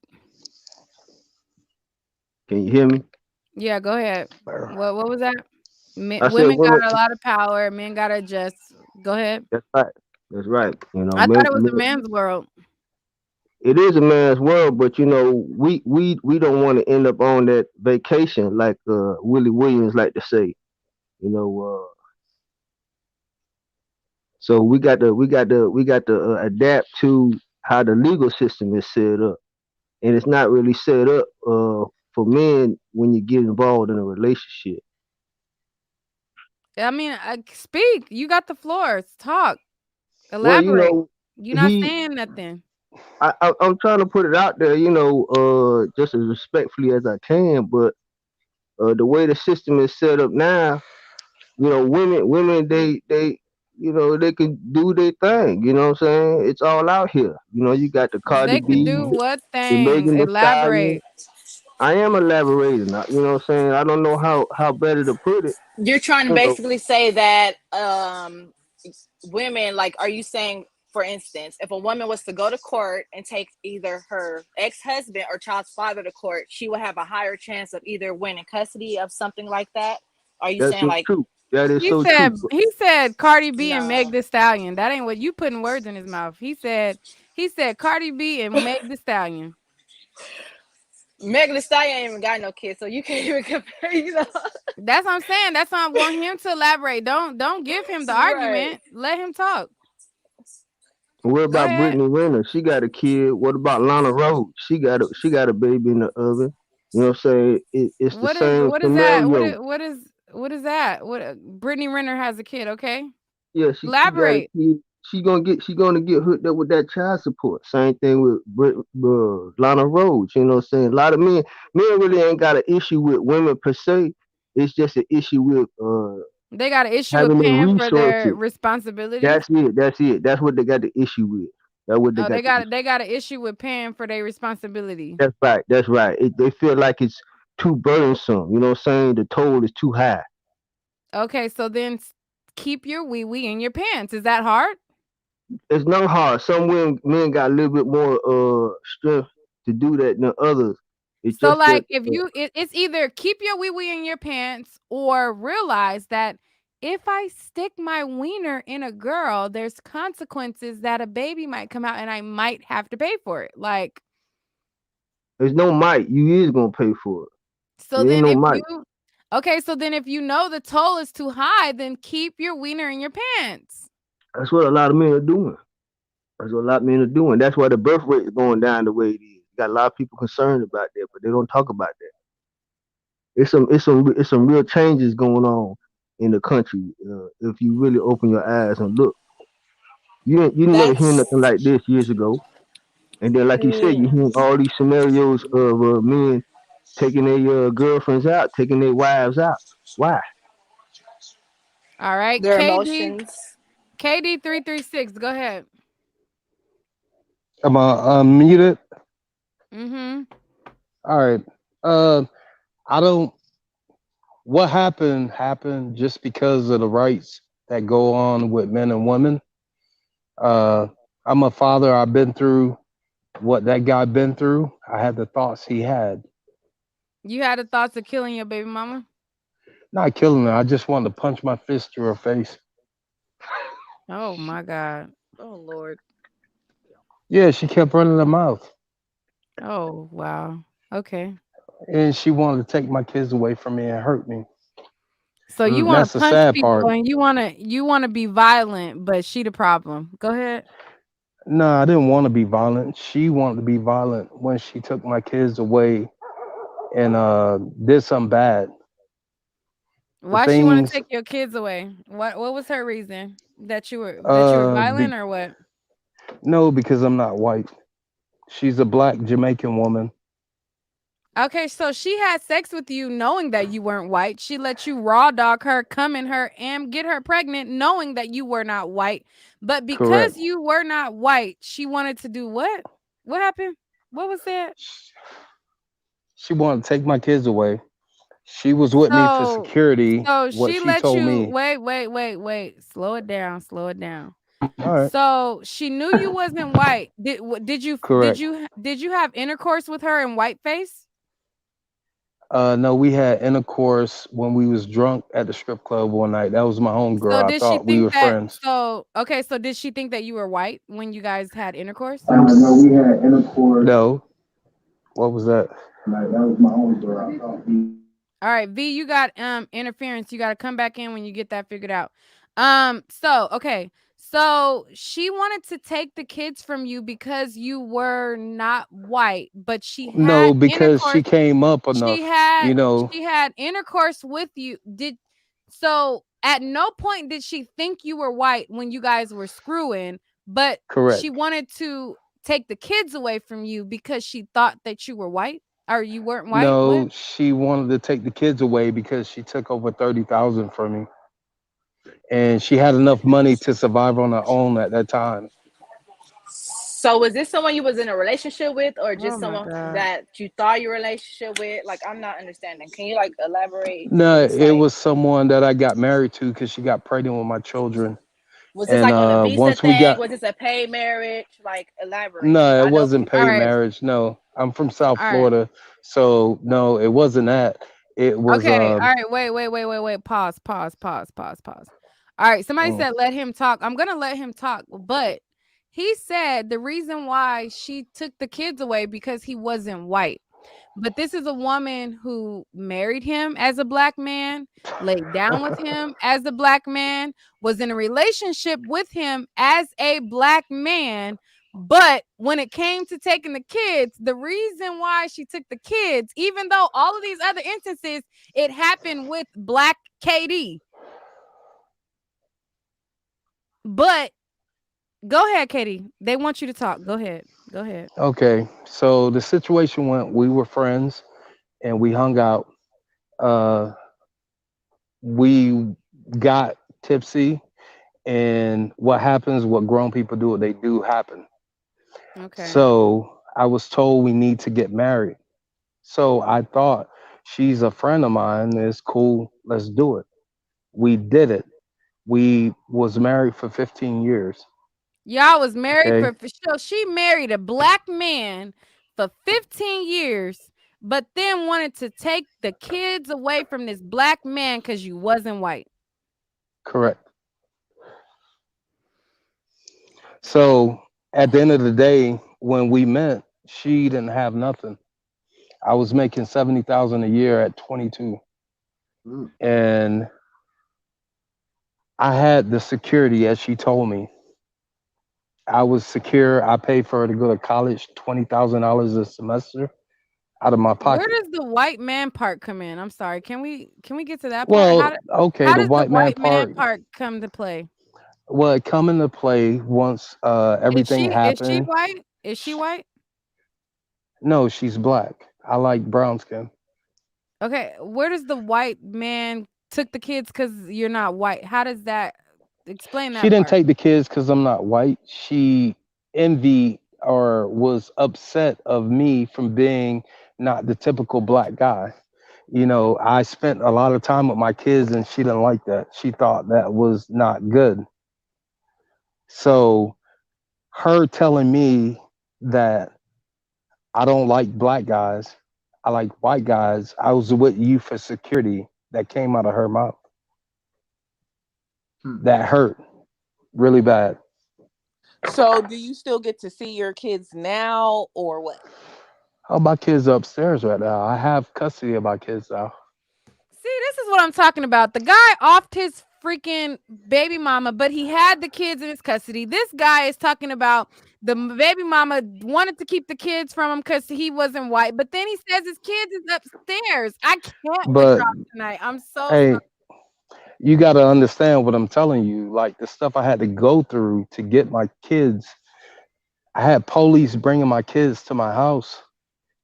Can you hear me? Yeah, go ahead. What was that? I said Women women. got a lot of power. Men got to adjust. Go ahead. That's right. That's right. I thought it was a man's world. It is a man's world, but we don't want to end up on that vacation like Willie Williams like to say. You know, so we got to adapt to how the legal system is set up, and it's not really set up for men when you get involved in a relationship. I mean, speak. You got the floor. Talk. Well, Elaborate. You're not he saying nothing. I'm trying to put it out there, just as respectfully as I can, but the way the system is set up now, women they can do their thing. You know what I'm saying? It's all out here. You got the Cardi They could B, do what the things? Megan Thee Stallion. Elaborate. I am elaborating. You know what I'm saying? I don't know how better to put it. You're trying to You know, basically say that women, like, are you saying, for instance, if a woman was to go to court and take either her ex-husband or child's father to court, she would have a higher chance of either winning custody of something like that? Are you that's saying so like, true. That is He so true. said he said Cardi B and Meg no? the Stallion. That ain't what you putting words in his mouth. He said Cardi B and Meg the Stallion. Megan Thee Stallion ain't even got no kids, so you can't even compare, That's what I'm saying. That's why I want him to elaborate. Don't give him the Right. argument. Let him talk. What Go about ahead. Brittany Renner? She got a kid. What about Lana Rhodes? She got a baby in the oven. You know what I'm saying? It's the same What is that? scenario. What is that? What Brittany Renner has a kid, okay? Yeah, she got a Elaborate. kid. She gonna get hooked up with that child support. Same thing with Lana Rhodes. You know what I'm saying? A lot of men really ain't got an issue with women per se. It's just an issue with They got an issue with having their paying for their resources. responsibilities. That's it. That's it. That's what they got the issue with. That's what they Oh, got the issue. they got an issue with paying for their responsibility. That's right. That's right. They feel like it's too burdensome. You know what I'm saying? The toll is too high. Okay, so then keep your wee wee in your pants. Is that hard? it's not hard. Some men got a little bit more strength to do that than others. It's So, just that like, if it's either keep your wee wee in your pants or realize that if I stick my wiener in a girl, there's consequences that a baby might come out and I might have to pay for it. Like, there's no might. You is gonna pay for it. so There ain't then no if might. you okay, so then if you know the toll is too high, then keep your wiener in your pants. That's what a lot of men are doing. That's what a lot of men are doing. That's why the birth rate is going down the way it is. You got a lot of people concerned about that, but they don't talk about that. It's some real changes going on in the country. If you really open your eyes and look, you never hear nothing That's like this years ago. And then, like you said, you mm, hear all these scenarios of men taking their girlfriends out, taking their wives out. Why? All right, their emotions. KD336, go ahead. Am I unmuted? Mhm. All right. Uh, I don't. What happened just because of the rights that go on with men and women. Uh, I'm a father. I've been through what that guy been through. I had the thoughts he had. You had the thoughts of killing your baby mama? Not killing her. I just wanted to punch my fist through her face. Oh my god. Oh Lord. Yeah, she kept running her mouth, Oh, wow. Okay. and she wanted to take my kids away from me and hurt me. So you And wanna that's the punch sad people part. and you wanna be violent, but she the problem. Go ahead. No, I didn't want to be violent. She wanted to be violent when she took my kids away and did something bad. The Why she wanna things, take your kids away? What was her reason? That you were be, violent or what? no, because I'm not white. She's a black Jamaican woman. Okay, so she had sex with you knowing that you weren't white. She let you raw dog her, come in her, and get her pregnant knowing that you were not white. But because Correct. you were not white, she wanted to do what? What happened? What was that? She wanted to take my kids away. She was with me for So security. so What she she let told you me. wait. Slow it down, slow it down. All right. So she knew you wasn't white. Correct. did you have intercourse with her in whiteface? No, we had intercourse when we was drunk at the strip club one night. That was my So homegirl. I did she thought we think were that friends. so okay, so did she think that you were white when you guys had intercourse? No, we had intercourse. No. What was that? Like that was my only girl. I thought All right, V, you got interference. You got to come back in when you get that figured out. So, okay. So, she wanted to take the kids from you because you were not white, but she No, had because she intercourse came up she enough. had You know, she had intercourse with you. Did so at no point did she think you were white when you guys were screwing, but she correct. wanted to take the kids away from you because she thought that you were white or you weren't white. What? No, she wanted to take the kids away because she took over 30,000 from me, and she had enough money to survive on her own at that time. So was this someone you was in a relationship with, or Oh just my someone god. that you thought your relationship with? Like, I'm not understanding. Can you like elaborate? No, Just it like, was someone that I got married to because she got pregnant with my children. was this And like on a visa once we thing? got, Was this a paid marriage? Like, elaborate, because no, it I know wasn't people. All paid right. marriage. No, I'm from South All right. Florida, so no, it wasn't that. It was Okay. All right. Wait. Pause. All right. Somebody mm, said let him talk. I'm gonna let him talk, but he said the reason why she took the kids away because he wasn't white. But this is a woman who married him as a black man, laid down with him as a black man, was in a relationship with him as a black man. But when it came to taking the kids, the reason why she took the kids, even though all of these other instances, it happened with black KD. But go ahead, Katie. They want you to talk. Go ahead. Go ahead. okay. So the situation went. We were friends, and we hung out. Uh, we got tipsy, and what happens? What grown people do? They do happen. Okay. So I was told we need to get married. So I thought she's a friend of mine. It's cool. Let's do it. We did it. We was married for 15 years. Y'all was married Okay, for sure. She married a black man for 15 years, but then wanted to take the kids away from this black man because you wasn't white. correct. So at the end of the day, when we met, she didn't have nothing. I was making 70,000 a year at 22, Mm. and I had the security as she told me. I was secure. I paid for her to go to college, $20,000 a semester out of my Where pocket. does the white man part come in? I'm sorry. Can we get to that part? Well, okay, How the does the white man white man part. part come to play? Well, it come into play once everything Is she happened. white? Is she white? No, she's black. I like brown skin. Okay, where does the white man took the kids because you're not white? How does that explain She that didn't part? take the kids because I'm not white. She envied or was upset of me from being not the typical black guy. I spent a lot of time with my kids and she didn't like that. She thought that was not good. So her telling me that I don't like black guys, I like white guys, I was with you for security, that came out of her mouth. Hmm. That hurt really bad. So, do you still get to see your kids now, or what? How my kids upstairs right now? I have custody of my kids now. See, this is what I'm talking about. The guy offed his freaking baby mama, but he had the kids in his custody. This guy is talking about the baby mama wanted to keep the kids from him because he wasn't white, but then he says his kids is upstairs. I can't with But y'all tonight. I'm so hey, you got to understand what I'm telling you. Like the stuff I had to go through to get my kids. I had police bringing my kids to my house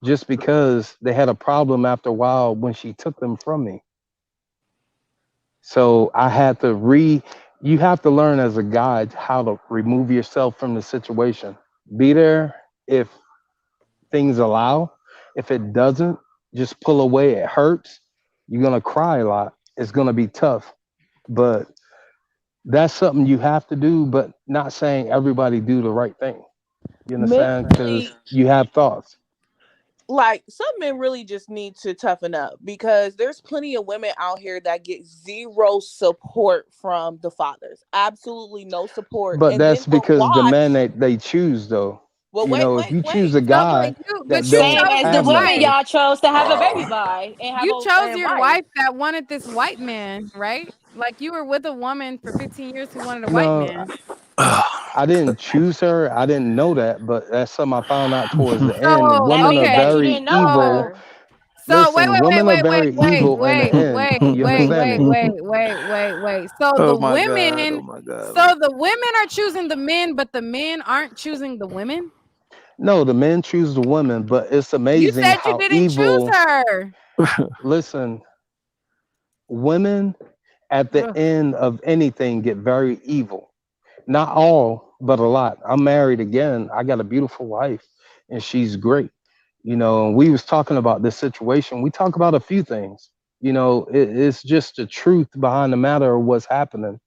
just because they had a problem after a while when she took them from me. So I had to you have to learn as a guide how to remove yourself from the situation. Be there if things allow. If it doesn't, just pull away. It hurts. You're going to cry a lot. It's going to be tough. But that's something you have to do, but not saying everybody do the right thing. You Men understand? Because really, you have thoughts. like, some men really just need to toughen up because there's plenty of women out here that get zero support from the fathers. Absolutely no support. But And then that's will because the men watch. they choose though. Well, wait, If wait, you choose wait. a so, but guy you that but you don't Same chose as your the have women wife. nothing, y'all chose to have a baby by and have You a chose and your wife. wife that wanted this white man, right? Like you were with a woman for 15 years who wanted a white no, man. I didn't choose her. I didn't know that, but that's something I found out towards the end. So, That Women are means that okay. you very didn't know evil. So her. wait, Listen, wait, wait, women are wait, wait, very wait, evil in the wait, end. wait, You wait, understand wait, me? wait. So the Oh my god! women, Oh my god! so the women are choosing the men, but the men aren't choosing the women. No, the men choose the women, but it's You amazing said you how didn't choose evil. her. Listen, women at the Ugh. end of anything get very evil. Not all, but a lot. I'm married again. I got a beautiful wife, and she's great. And we was talking about this situation. We talk about a few things. It's just the truth behind the matter of what's happening.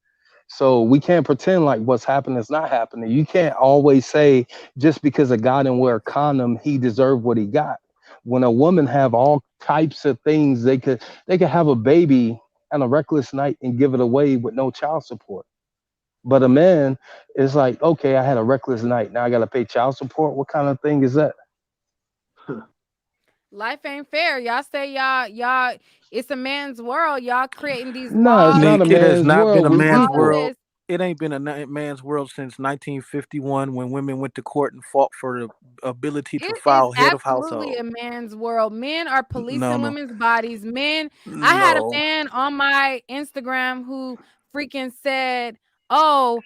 So we can't pretend like what's happening is not happening. You can't always say just because a guy didn't wear a condom, he deserved what he got. When a woman have all types of things, they could have a baby on a reckless night and give it away with no child support. But a man is like, okay, I had a reckless night. Now I got to pay child support. What kind of thing is that? Life ain't fair. Y'all say y'all. It's a man's world. Y'all creating these No, it's laws not a Nick, and it has man's not been world. a We man's all of equal. world. this. It ain't been a man's world since 1951 when women went to court and fought for the ability to It is file head of absolutely household. a man's world. Men are No, policing no, women's bodies. Men, I had a no. man on my Instagram who freaking said, "Oh,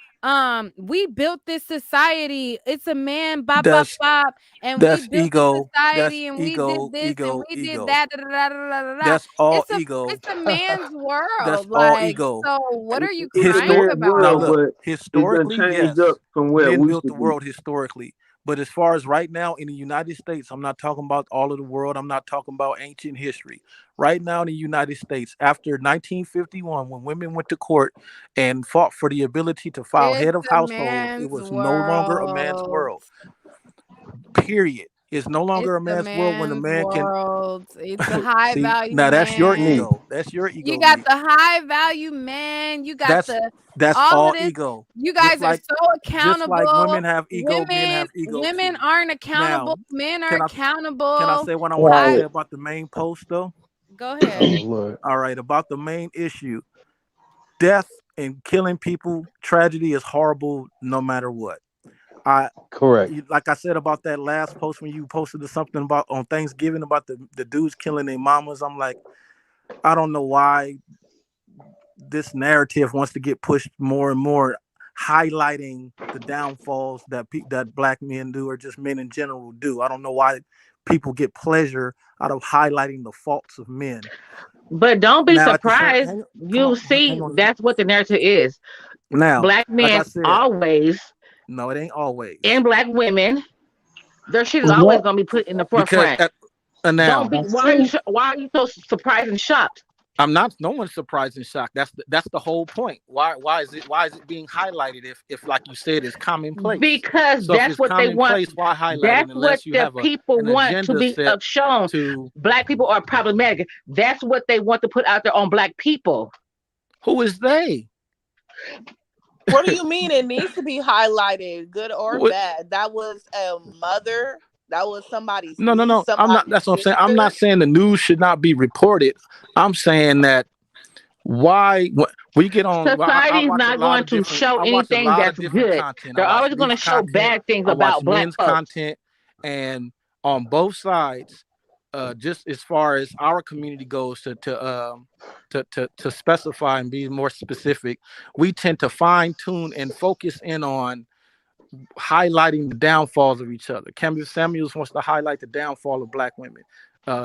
we built this society. It's a man, bop, bop, That's bop, and we that's built the ego. That's society, and we did ego, this, and ego, we did ego. that, da, da, da, da, da, da, da." That's all It's a ego. it's a man's That's world. all Like, ego. so what are you It's a crying Histor man's about? Now world, look, but it's done historically, changed up yes, from where it men used built to the be. world historically. But as far as right now in the United States, I'm not talking about all of the world. I'm not talking about ancient history. Right now in the United States, after 1951, when women went to court and fought for the ability to file It's head of a household, it man's was no longer a man's world. world. Period. It's no It's longer a a man's world when a man's man can world. It's a high see. value Now that's your man. Neat. ego. That's your You ego, got Nick. the high value man. You got That's the that's all of all this. ego. You Just guys are like so just like accountable. women have ego, men Women, have ego women too. aren't accountable. Now, Men are can I can I accountable. say what I want to High. say Right. about the main post though? Go Oh ahead. Lord. All right, about the main issue. Death and killing people, tragedy is horrible no matter what. I Correct. like I said about that last post when you posted something about on Thanksgiving about the dudes killing their mamas. I'm like, I don't know why this narrative wants to get pushed more and more, highlighting the downfalls that black men do or just men in general do. I don't know why people get pleasure out of highlighting the faults of men. But don't be Now, at the same, surprised. hang, come You on, hang see, on. that's what the narrative is. Now, Black like I men said, always no, it ain't always and black women, their shit is always Yep, gonna be put in the because forefront. now Don't be. that's true. Why are you so surprised and shocked? I'm not. No one's surprised and shocked. That's the whole point. Why is it being highlighted if like you said it's commonplace? Because So if that's it's what they want. commonplace, why highlight it That's what unless you the have people an want to agenda be set shown. to Black people are problematic. That's what they want to put out there on black people. who is they? What do you mean? It needs to be highlighted, good or What? bad. That was a mother. That was somebody's No, no, niece, no. I'm not. somebody's That's what I'm saying. I'm not sister. saying the news should not be reported. I'm saying that we get on. Well, I Society is watch a not lot going of to different. show I watch a anything lot of that's different good. content. I They're watch always going to youth show content. bad things I watch about black men's folks. content, and on both sides, just as far as our community goes, to specify and be more specific, we tend to fine tune and focus in on highlighting the downfalls of each other. Campbell Samuels wants to highlight the downfall of black women.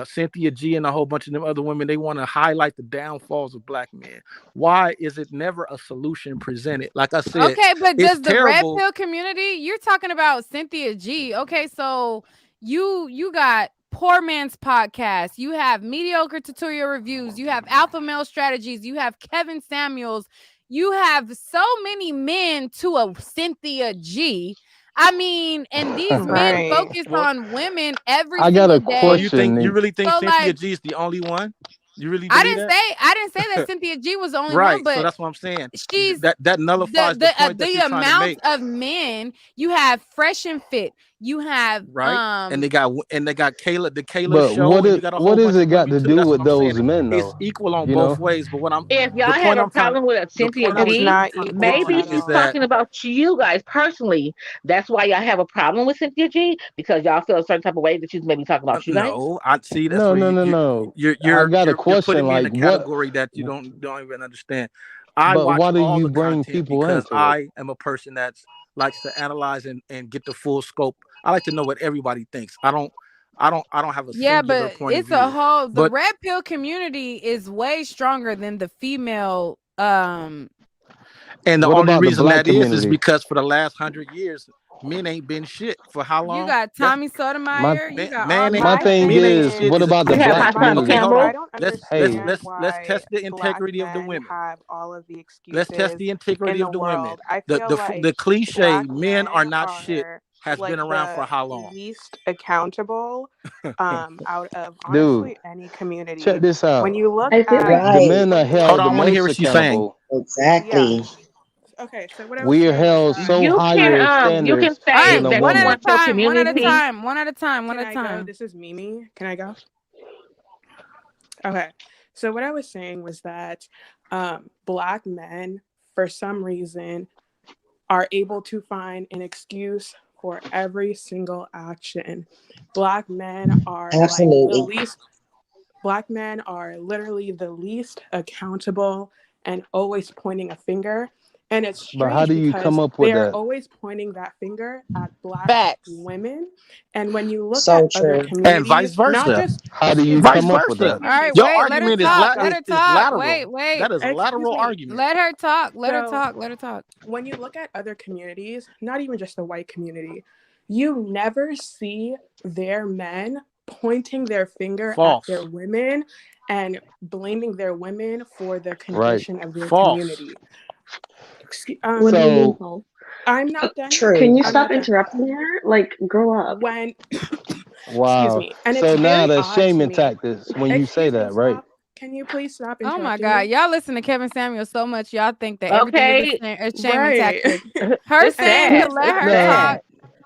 Cynthia G and a whole bunch of them other women, they want to highlight the downfalls of black men. Why is it never a solution presented? Like I said, Okay, but it's does the red terrible. pill community, you're talking about Cynthia G. Okay, so you got Poor Man's Podcast, you have Mediocre Tutorial Reviews, you have Alpha Male Strategies, you have Kevin Samuels, you have so many men to a Cynthia G. I mean, and these men Right. focus Well, on women every I got single a so day. question, you Nick. really think So Cynthia like G is the only one? You really believe that? I didn't say that Cynthia G was the only one, Right. So but that's what I'm saying. she's That nullifies the point that the you're trying to amount make. of men you have fresh and fit. You have Right? And they got the Kayla But show, and you got a what whole is bunch it of got women to too. do That's what with I'm saying. those men It's though? equal on You both know? ways. But If y'all the have point a I'm trying problem with the Cynthia point I It's was G, not trying to get equal to maybe at she's is all. that talking about you guys personally. That's why y'all have a problem with Cynthia G because y'all feel a certain type of way that she's maybe talking about you guys. no, I see. That's No, where no, no, no. I got a you're question putting me in like a what category that you don't even understand. I but watch why do all you the bring content people because into it? I am a person that's likes to analyze and get the full scope. I like to know what everybody thinks. I don't have a yeah, singular but point of it's a view. whole the But red pill community is way stronger than the female and the What only about the reason black that is community? because for the last 100 years, men ain't been shit. For how you long? got That's Tommy My Sotomayor, you man, got all man, these my My thing men thing ain't is shit what is, is a about the You have black cliche. Hassan Okay, community? hold Campbell. I on. don't Let's Hey, understand let's let's why test the black integrity of the men women. have all of the Let's test excuses the in integrity the of the women. world. I The feel the like the cliche black men are men not shit are has been like around for the how long? least accountable out of dude, honestly any check community. this When out. you look I feel at like The Right. men are when you Hold held on, the I want to hear most what she's saying. accountable. yeah. Exactly. Okay, so what I was We are saying was held that so you you can higher all say right, than a that one the at woman. a red pill time, one at a community. time, one at a time, one can at a I go? time. This is Mimi. Can I go? Okay. So what I was saying was that black men, for some reason, are able to find an excuse for every single action. Black men are like the Absolutely. least, black men are literally the least accountable and always pointing a finger. And it's But how strange do you come because up with they are that? always pointing that finger at black Facts. women. And when you look at So other true. And vice communities, not versa. just, How do you excuse Vice me, come up with versa. that? All excuse me, right, Your wait, let her argument is talk. not Let is, just, her is talk. Wait, lateral. wait. That is a excuse lateral me. argument. Let her talk. Let her So talk. Let her talk. when you look at other communities, not even just the white community, you never see their men pointing their finger at their False. women and blaming their women for the Right. condition of their False. community. What do you mean, So Paul? I'm not done yet. Can True. you I'm stop not done. interrupting her? Like, grow up. When, excuse wow. me, and it's So now very that's odd to shaming me. tactics when you say Excuse me, that, right? stop. Can you please stop Oh my interrupting God. me? Y'all listen to Kevin Samuel so much, y'all think that everything is Okay, a shaming Right. tactic. Her it's saying And to sad. let It's her No, talk, sad.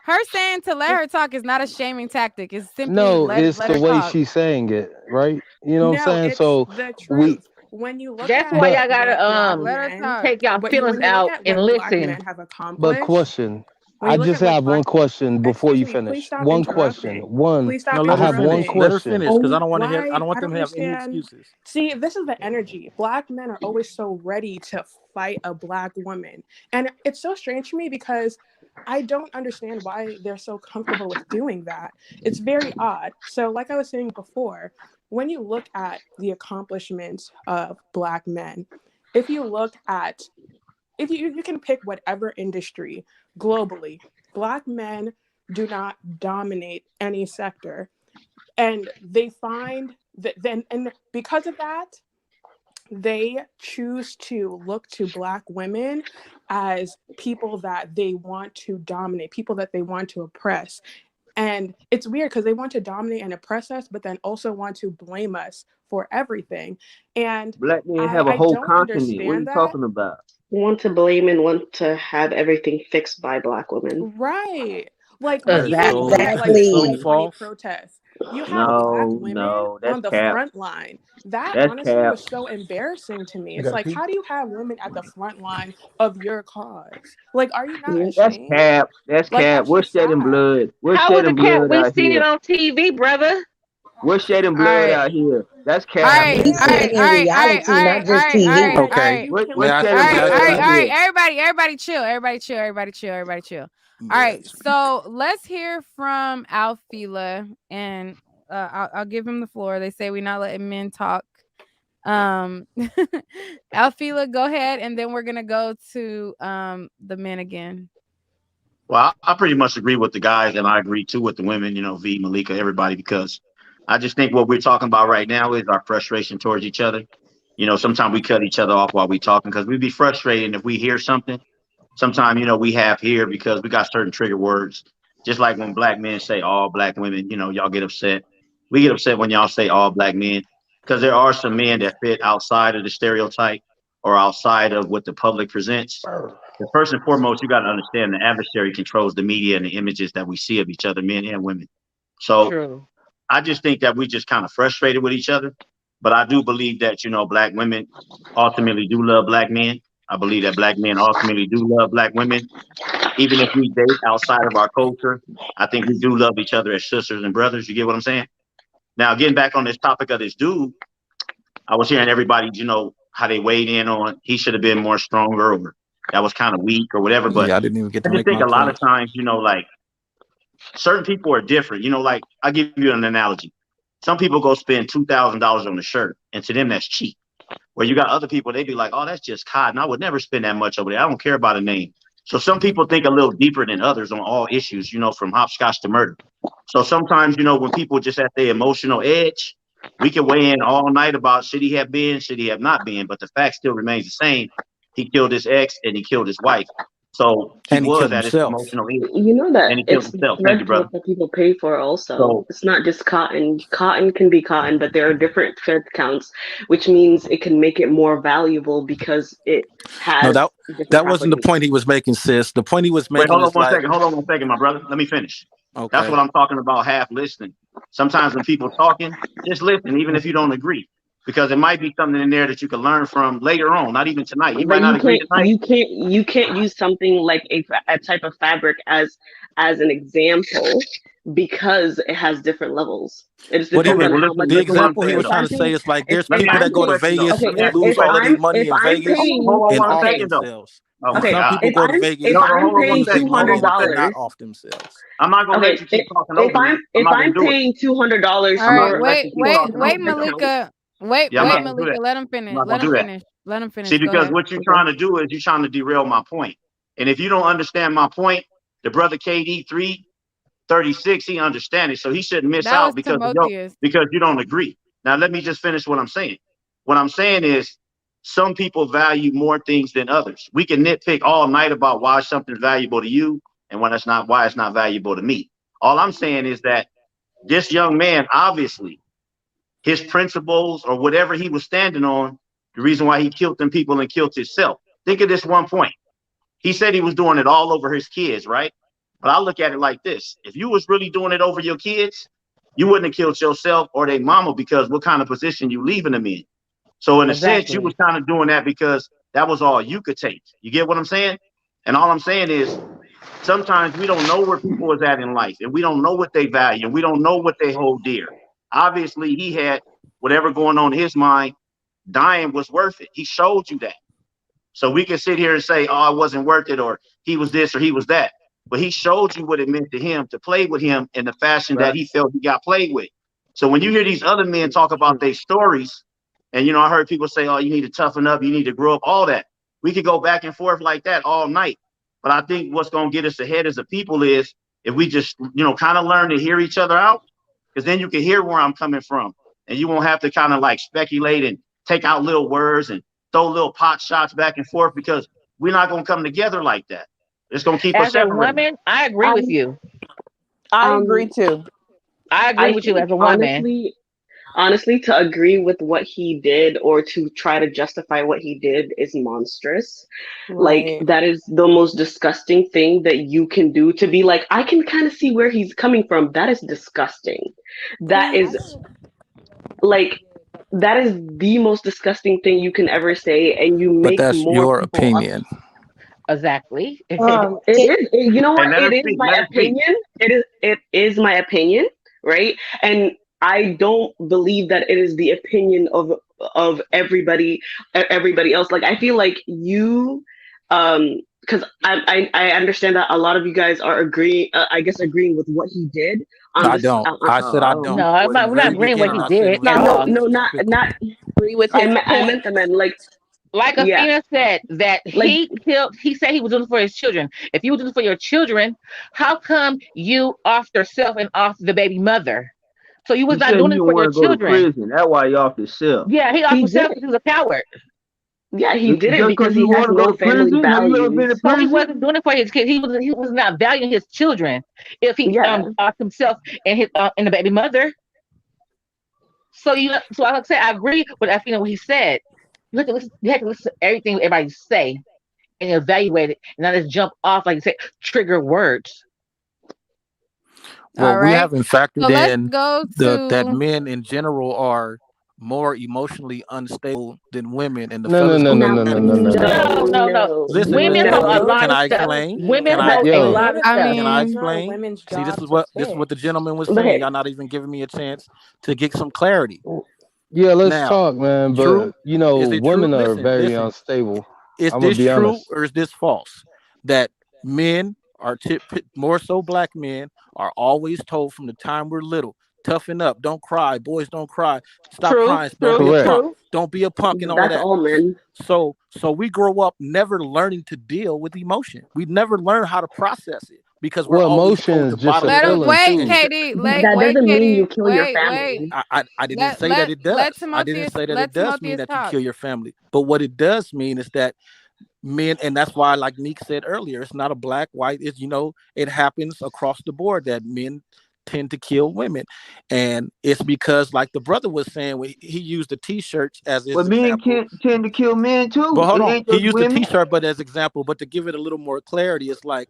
her saying to let her talk is not a shaming tactic. It's simply no, let it's let the her way talk. she's saying it, right? You know what I'm no, saying? it's So the we, truth. When you look That's at why but y'all what gotta black Let her men, talk. take y'all feelings when you look out at and what black listen. men have but accomplished, question. when I you look just at what have one black, question before excuse you me, please finish. stop One question. interrupting. One. Please No, stop I let her have one finish. interrupting. Let her question. finish, because I don't want to hear. I Why? don't I want them don't to have any understand. excuses. See, this is the energy. Black men are always so ready to fight a black woman. And it's so strange to me because I don't understand why they're so comfortable with doing that. It's very odd. So, like I was saying before, when you look at the accomplishments of black men, if you look at, if you can pick whatever industry globally, black men do not dominate any sector. And they find that then, and because of that, they choose to look to black women as people that they want to dominate, people that they want to oppress. And it's weird because they want to dominate and oppress us, but then also want to blame us for everything. And Black men I, have a I whole don't continent. What are understand you that. talking about? Want to blame and want to have everything fixed by black women. Right. Like That when is you see so. things That like the is so Exactly. 2020 false. protests, you have black No, women no, that's on the cap. front line. That That's honestly cap. was so embarrassing to me. You It's got a like, key? how do you have women at the front line of your cause? Like, are you not Mhm. That's ashamed? cap. That's Like, cap. that's We're just shedding sad. blood. We're How was shedding it, cat? blood We out seen it here. on TV, brother. We're shedding All blood right. out here. That's All cap. right. We All see Yeah. it right. All in right. All right. All reality, right. not All just right. All TV. right. All Okay. right. You can May We're I? All shedding literally right, May I all blood right, out all speak? right. here. Everybody chill. Everybody chill. Everybody chill. Everybody chill. All May I right. speak? So let's hear from Alfila, and I'll give him the floor. They say we're not letting men talk. Alfila, go ahead, and then we're gonna go to the men again. Well, I pretty much agree with the guys, and I agree too with the women. V, Malika, everybody, because I just think what we're talking about right now is our frustration towards each other. Sometimes we cut each other off while we talking because we be frustrated if we hear something. Sometimes, we have here because we got certain trigger words. Just like when black men say all black women, y'all get upset. We get upset when y'all say all black men because there are some men that fit outside of the stereotype or outside of what the public presents. But first and foremost, you got to understand the adversary controls the media and the images that we see of each other, men and women. So True. I just think that we just kind of frustrated with each other. But I do believe that, black women ultimately do love black men. I believe that black men ultimately do love black women. Even if we date outside of our culture, I think we do love each other as sisters and brothers. You get what I'm saying? Now, getting back on this topic of this dude, I was hearing everybody, how they weighed in on he should have been more stronger or that was kind of weak or whatever. But Yeah, I didn't even get I to just make think my a lot of point. times, like certain people are different. Like I'll give you an analogy. Some people go spend $2,000 on a shirt, and to them that's cheap. Where you got other people, they be like, "Oh, that's just cotton. I would never spend that much over there. I don't care about a name." So some people think a little deeper than others on all issues. From hopscotch to murder. So sometimes, when people just at their emotional edge, we can weigh in all night about should he have been, should he have not been, but the fact still remains the same. He killed his ex and he killed his wife. So he And he was killed at his himself. emotional edge You know that and he killed it's himself. Thank you, brother. thread that people pay for also. So It's not just cotton. Cotton can be cotton, but there are different thread counts, which means it can make it more valuable because it No, has different that wasn't the properties. point he was making, sis. The point he was wait, making hold on is one like, second. Hold on one second, my brother. Let me finish. That's what okay. I'm talking about, half listening. Sometimes when people talking, just listen, even if you don't agree. Because it might be something in there that you can learn from later on, not even tonight. You might But not agree tonight. you can't use something like a type of fabric as an example because it has different levels. It just What he depends Okay, was, on well how listen, much the listen what I'm example he saying was if though. trying I'm to say paying is like if, there's Let if me people ask that I'm you a go to question though. Vegas okay Let me and ask you a lose all of their money if in I'm Vegas hold paying on and one off second though. themselves. And Okay, some people go to Vegas if no, no, I'm hold and on one paying lose their two second. Hold hundred on money one and second. not dollars off themselves. I'm not gonna let okay you keep talking over me. I'm if not gonna I'm do it. paying $200 All I'm not right, gonna for let wait, you keep a wait, talking wait, over thread me. count, Malika. Wait, Yeah, I'm wait, not okay gonna do that. Malika. Let him I'm finish. not Let gonna him do that. finish. Let him See, finish. Go because ahead. what you're okay trying to do is you're trying to derail my point. And if you don't understand my point, the brother KD3 36, he understands it. So he shouldn't miss That out was Timotheus. because you don't agree. Now let me just finish what I'm saying. What I'm saying is some people value more things than others. We can nitpick all night about why something's valuable to you and when it's not, why it's not valuable to me. All I'm saying is that this young man, obviously, his principles or whatever he was standing on, the reason why he killed them people and killed himself. Think of this one point. He said he was doing it all over his kids, right? But I look at it like this. If you was really doing it over your kids, you wouldn't have killed yourself or their mama, because what kind of position you leaving them in? So in a sense, you was kind of doing that because that was all you could take. You get what I'm saying? And all I'm saying is sometimes we don't know where people is at in life, and we don't know what they value, and we don't know what they hold dear. Obviously, he had whatever going on in his mind. Dying was worth it. He showed you that. So we can sit here and say, oh, it wasn't worth it, or he was this, or he was that. But he showed you what it meant to him to play with him in the fashion that he felt he got played with. So when you hear these other men talk about their stories, and, you know, I heard people say, oh, you need to toughen up, you need to grow up, all that. We could go back and forth like that all night. But I think what's going to get us ahead as a people is if we just, you know, kind of learn to hear each other out, because then you can hear where I'm coming from. And you won't have to kind of like speculate and take out little words and throw little pot shots back and forth, because we're not going to come together like that. It's going to keep us separated. I Um, agree too. I think honestly, to agree with what he did or to try to justify what he did is monstrous. Like, Right. that is the most disgusting thing that you can do, to be like, I can kind of see where he's coming from. That is disgusting. That is like, that is the most disgusting thing you can ever say, and you But make that's more your people opinion. it is. You know Hey, what? let her It is speak. my Let her speak. opinion. It is my opinion, right? And I don't believe that it is the opinion of everybody else. Like, I feel like you, because I understand that a lot of you guys are agreeing. I guess agreeing with what he did on I this. don't. I said I don't. From the very beginning, I said it was No, totally no, not. despicable. Agree with his I meant point. the men. Like, yeah, like He said he didn't want to go to prison. That's why he off himself. he did it. Yeah, he did it Just because because he you has want to go no to family prison? Have you ever been to values. prison? Yeah. Well, All we right. haven't So factored let's in go that to men in general are more emotionally unstable than women, and the No, no, fellas no, don't no, Now, no, no, automatically no, no, think no. that. no, no, Listen, No. can I That explain? Can I yeah, Yo, explain? women I Can I it's mean, not a explain? women's See, job to this is what the fix. gentleman was but saying. hey, Y'all not even giving me a chance to get some clarity. yeah, let's Now, talk, man. But true? you know, Is it true? women are Listen, very listen. unstable. Is I'm gonna this be true honest. or is this false? That men are more so black men are always told from the time we're little, toughen up, don't cry, boys don't cry, stop crying, don't be a Correct. punk, don't be a punk, and all of that's that. all men. So we grow up never learning to deal with emotion. We never learn how to process it because we're Well, always emotion told is to just a bottle it let up him feeling wait, and too. Katie. That Wait, doesn't mean you Katie. kill your Wait. family. I didn't say that it Let does. I didn't Timotheus say that it does mean that you talk. kill your family. But what it does mean is that men, and that's why, like Neek said earlier, it's not a black white, it's, it happens across the board that men tend to kill women. And it's because, like the brother was saying, when he used the t-shirts as Well, his men example. can tend to kill men But too. hold It on, ain't he just used the women. t-shirt but as example, but to give it a little more clarity, it's like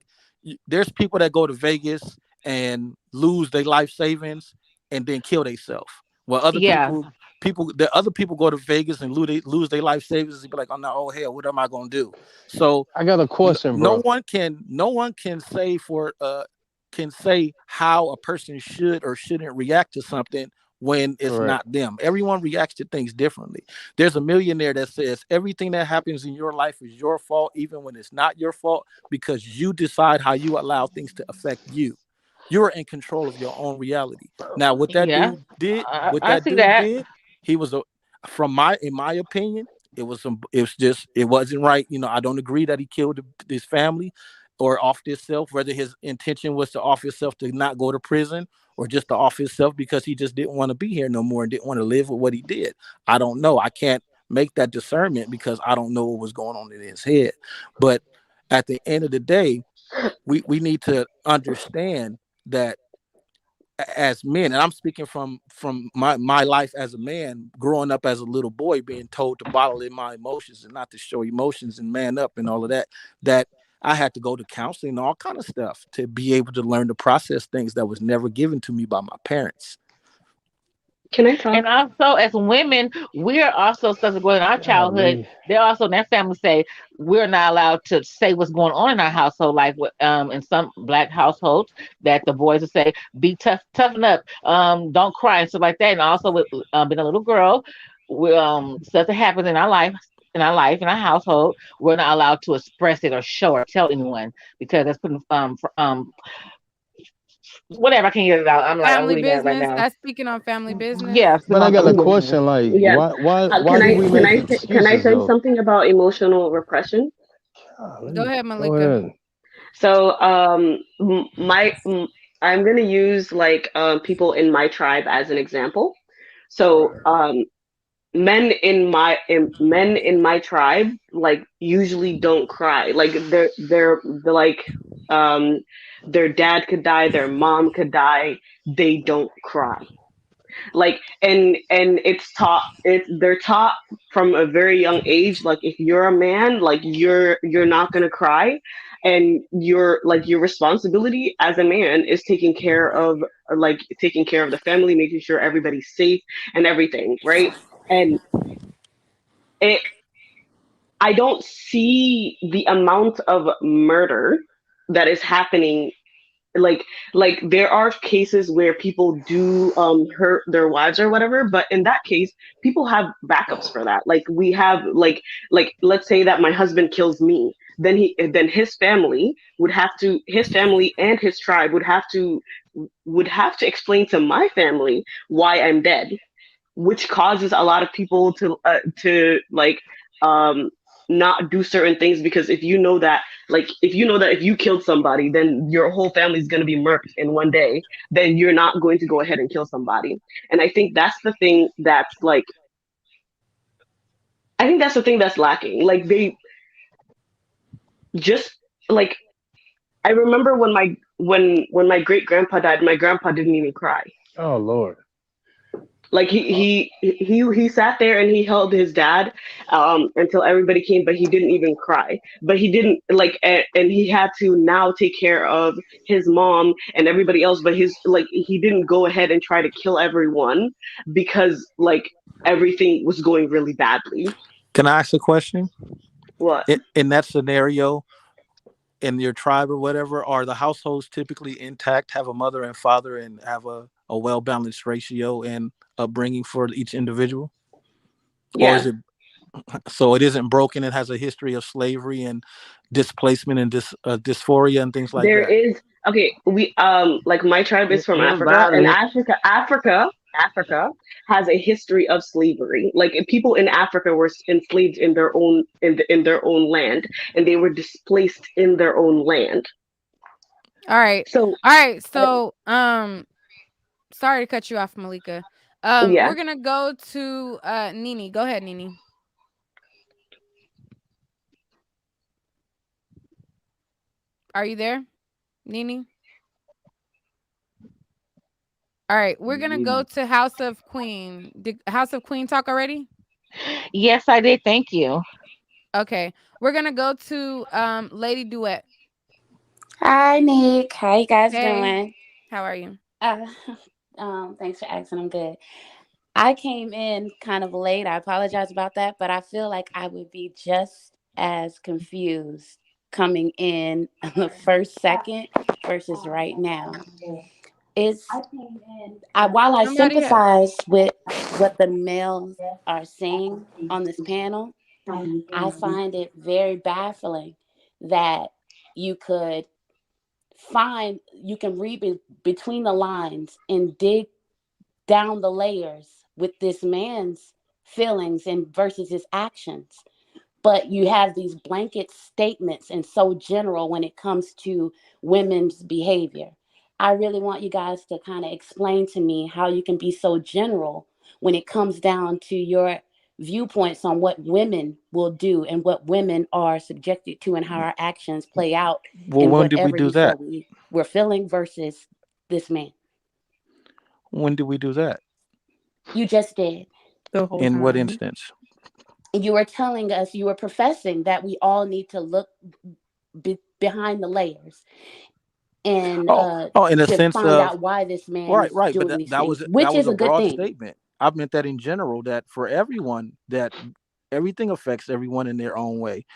there's people that go to Vegas and lose their life savings and then kill themselves. Well, other the other people go to Vegas and lose their life savings and be like, oh no, oh hell, what am I gonna do? So I got a question, no bro. one can say how a person should or shouldn't react to something when it's Correct. not them. Everyone reacts to things differently. There's a millionaire that says everything that happens in your life is your fault, even when it's not your fault, because you decide how you allow things to affect you. You're in control of your own reality. Now, what that dude did, he was a, in my opinion, it was just, it wasn't right. I don't agree that he killed his family. or off himself, whether his intention was to off himself to not go to prison or just to off himself because he just didn't want to be here no more and didn't want to live with what he did. I don't know. I can't make that discernment because I don't know what was going on in his head. But at the end of the day, we need to understand that as men, and I'm speaking from my life as a man, growing up as a little boy, being told to bottle in my emotions and not to show emotions and man up and all of that, that I had to go to counseling and all kind of stuff to be able to learn to process things that was never given to me by my parents. Can I talk? And also, as women, we're also subsequent in our childhood. Golly. They're also in their family say we're not allowed to say what's going on in our household. Like in some black households, that the boys will say, "Be tough, toughen up, don't cry," and stuff like that. And also, with being a little girl, we, stuff that happens in our household, we're not allowed to express it or show or tell anyone because that's putting whatever. I can't get it out. I'm Family really mad right business. now. That's speaking on family business. Yeah, But I my got a family Yeah. business. question. Like, Yeah. why do we make Can I excuses say though? something about emotional repression? Go Golly. ahead, Go Malika. ahead. So, I'm gonna use like people in my tribe as an example. So, Right. men in my tribe like usually don't cry. Like they're like um their dad could die, their mom could die, they don't cry. Like, and it's taught, they're taught from a very young age, like if you're a man, like you're not gonna cry, and your responsibility as a man is taking care of the family, making sure everybody's safe and everything, right? And it I don't see the amount of murder that is happening. Like there are cases where people do hurt their wives or whatever, but in that case people have backups for that. Like we have like let's say that my husband kills me, then his family and his tribe would have to explain to my family why I'm dead, which causes a lot of people to like um not do certain things, because if you know that if you killed somebody, then your whole family is going to be murked in one day, then you're not going to go ahead and kill somebody. And I think that's the thing that's lacking. Like they just like I remember when my great grandpa died, my grandpa didn't even cry. Oh Lord. Like he sat there and he held his dad until everybody came, but he didn't even cry. But he didn't and he had to now take care of his mom and everybody else, but he didn't go ahead and try to kill everyone because everything was going really badly. Can I ask a question? What? In that scenario, in your tribe or whatever, are the households typically intact, have a mother and father, and have a well balanced ratio and upbringing for each individual? Or is Yeah. it so it isn't broken? It has a history of slavery and displacement and dysphoria and things like There that. is okay. We like my tribe is from And Africa, and violence. Africa has a history of slavery. Like people in Africa were enslaved in their own land, and they were displaced in their own land. All right. So All right. uh, So, sorry to cut you off, Malika. yeah, We're gonna go to Nini. Go ahead, Nini. Are you there, Nini? All right, we're gonna go to House of Queen. Did House of Queen talk already? Yes, I did. Thank you. Okay, we're gonna go to Lady Duet. Hi, Nick. How you guys Hey, doing? how are you? Uh, thanks for asking. I'm good. I came in kind of late. I apologize about that, but I feel like I would be just as confused coming in the first second versus right now. It's while I Somebody had. sympathize with what the males are saying on this panel, I find it very baffling that you could you can read between the lines and dig down the layers with this man's feelings and versus his actions. but you have these blanket statements and so general when it comes to women's behavior. I really want you guys to kind of explain to me how you can be so general when it comes down to your viewpoints on what women will do and what women are subjected to and how our actions play out Well, in when did we whatever do you feel that? we're feeling versus this man. When did we do that? You just did. The whole In what time. instance? You were telling us, you were professing that we all need to look behind the layers and Oh, oh, in a to sense find of out why this man right, is right. But doing that, these that things, was which is a a good broad thing. statement. I meant that in general, that for everyone, that everything affects everyone in their own way.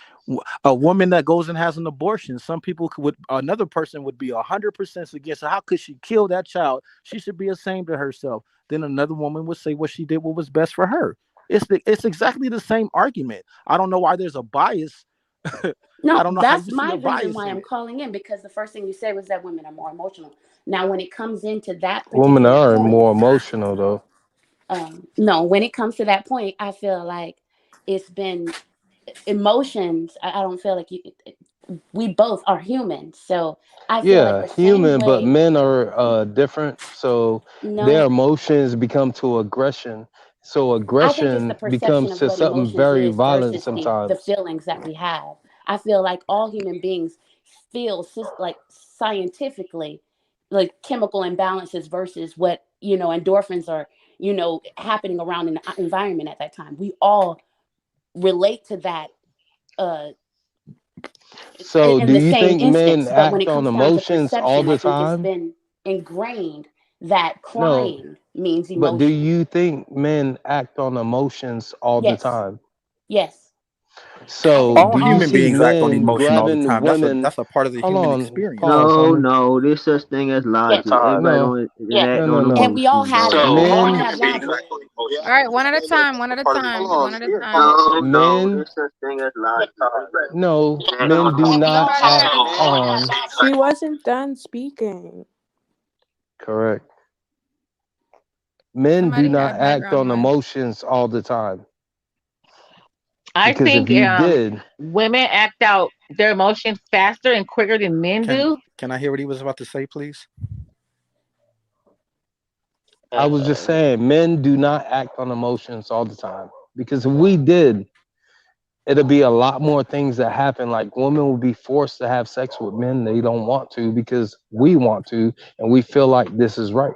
A woman that goes and has an abortion, some people would, another person would be 100% against her. How could she kill that child? She should be ashamed of herself. Then another woman would say what she did, what was best for her. It's exactly the same argument. I don't know why there's a bias. I No, don't know how that's you see my a reason bias why in I'm it. calling in, because the first thing you said was that women are more emotional. Now, when it comes into that Women particular are point, more emotional though. no, when it comes to that point, I feel like it's been emotions. I don't feel like we both are humans. So I feel like Yeah, the same human, but way, men are different. So their no, emotions become to aggression. So I think it's the aggression perception becomes of to what something emotions very is violent versus the sometimes. feelings that we have. I feel like all human beings feel like scientifically, like chemical imbalances versus what, endorphins are, happening around in the environment at that time. We all relate to that uh So in do the you same think men instance, but when act it on comes down to emotions all perception, I the think it's time? been ingrained that No, crying means but do emotion. you think men act on emotions all the Yes. time? Yes. I So think All do you all human see beings act on men emotion all the grabbing time. That's a women? part of the Hold human on, experience. pause, No, homie. no, there's such thing as yes. logic. Everybody No, don't Yes. act no, no, on And no. we all emotions, have bro. we all Men, have logic. All right, one at a time, one at a time, one at a time. No, no, men, there's such thing as logic. no, Everybody act men on do emotions. not Nobody act said We that. all have on. logic. She wasn't done speaking. Correct. Men do Somebody not had act background on noise. emotions all the time. I Because if think you did, women act out their emotions faster and quicker than men Can do. I hear what he was about to say, please? I was just saying, men do not act on emotions all the time. Because if we did, it'll be a lot more things that happen. Like women will be forced to have sex with men they don't want to because we want to, and we feel like this is right.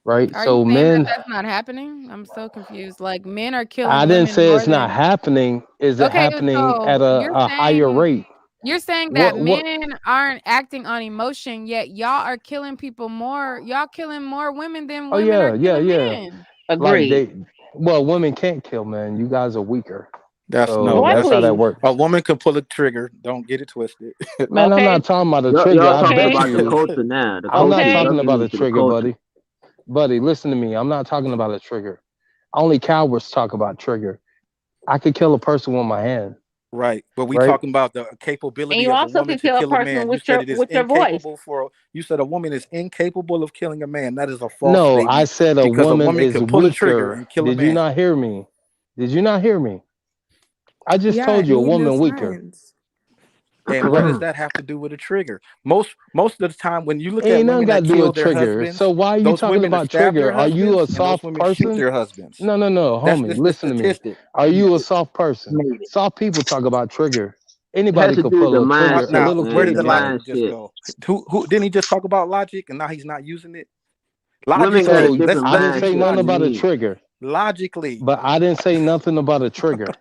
Right. Are you So saying that men, that's not happening? I'm so confused. Like men are I killing didn't women say more it's not than happening. Is it okay. happening at So a higher rate? you're saying that What men aren't acting on emotion, yet y'all are killing people more. Y'all killing more women than Oh women are yeah, yeah, killing yeah. men. Like Agreed. they, well, women can't kill men. You guys are weaker. That's So no. that's That's how that Exactly. works. a woman can pull a trigger. Don't get it twisted. Man, I'm Okay. not talking about a trigger. Y'all I talking bet Okay. about the you. culture now. The I'm not culture. Okay. Y'all talking getting about a into the trigger, culture. buddy. Buddy, listen to me. I'm not talking about a trigger. Only cowards talk about trigger. I could kill a person with my hand, Right, but we right? talking about the And capability you of a also woman can to kill a kill a person man. You said it is with your voice. incapable for. You said a woman is incapable of killing a man. That is a false No, I statement said a because a woman woman is could pull a trigger weaker. and kill a Did you man. not hear me? Did you not hear me? I just Yeah, told you a need no woman weaker. signs. And what does Correct. that have to do with a trigger? Most of the time, when you look at Ain't nothing women got that to do kill with their trigger. So husbands, why are you those talking women have about stabbed trigger? their Are you husbands, a and those soft women shoot person? their husbands. No, no, no, That's homie. the Listen to me. statistic. Are you a soft person? Made it. Soft people talk about trigger. It has Anybody to could do with the pull a trigger. A mindset, Now, little where man. kid did The the can. logic just mindset. go? Who didn't he just talk about logic, and now he's not using it? Women got a Logically, So let's different I let's didn't use say mindset nothing than about a logic. men. trigger, Logically, but I didn't say nothing about a trigger.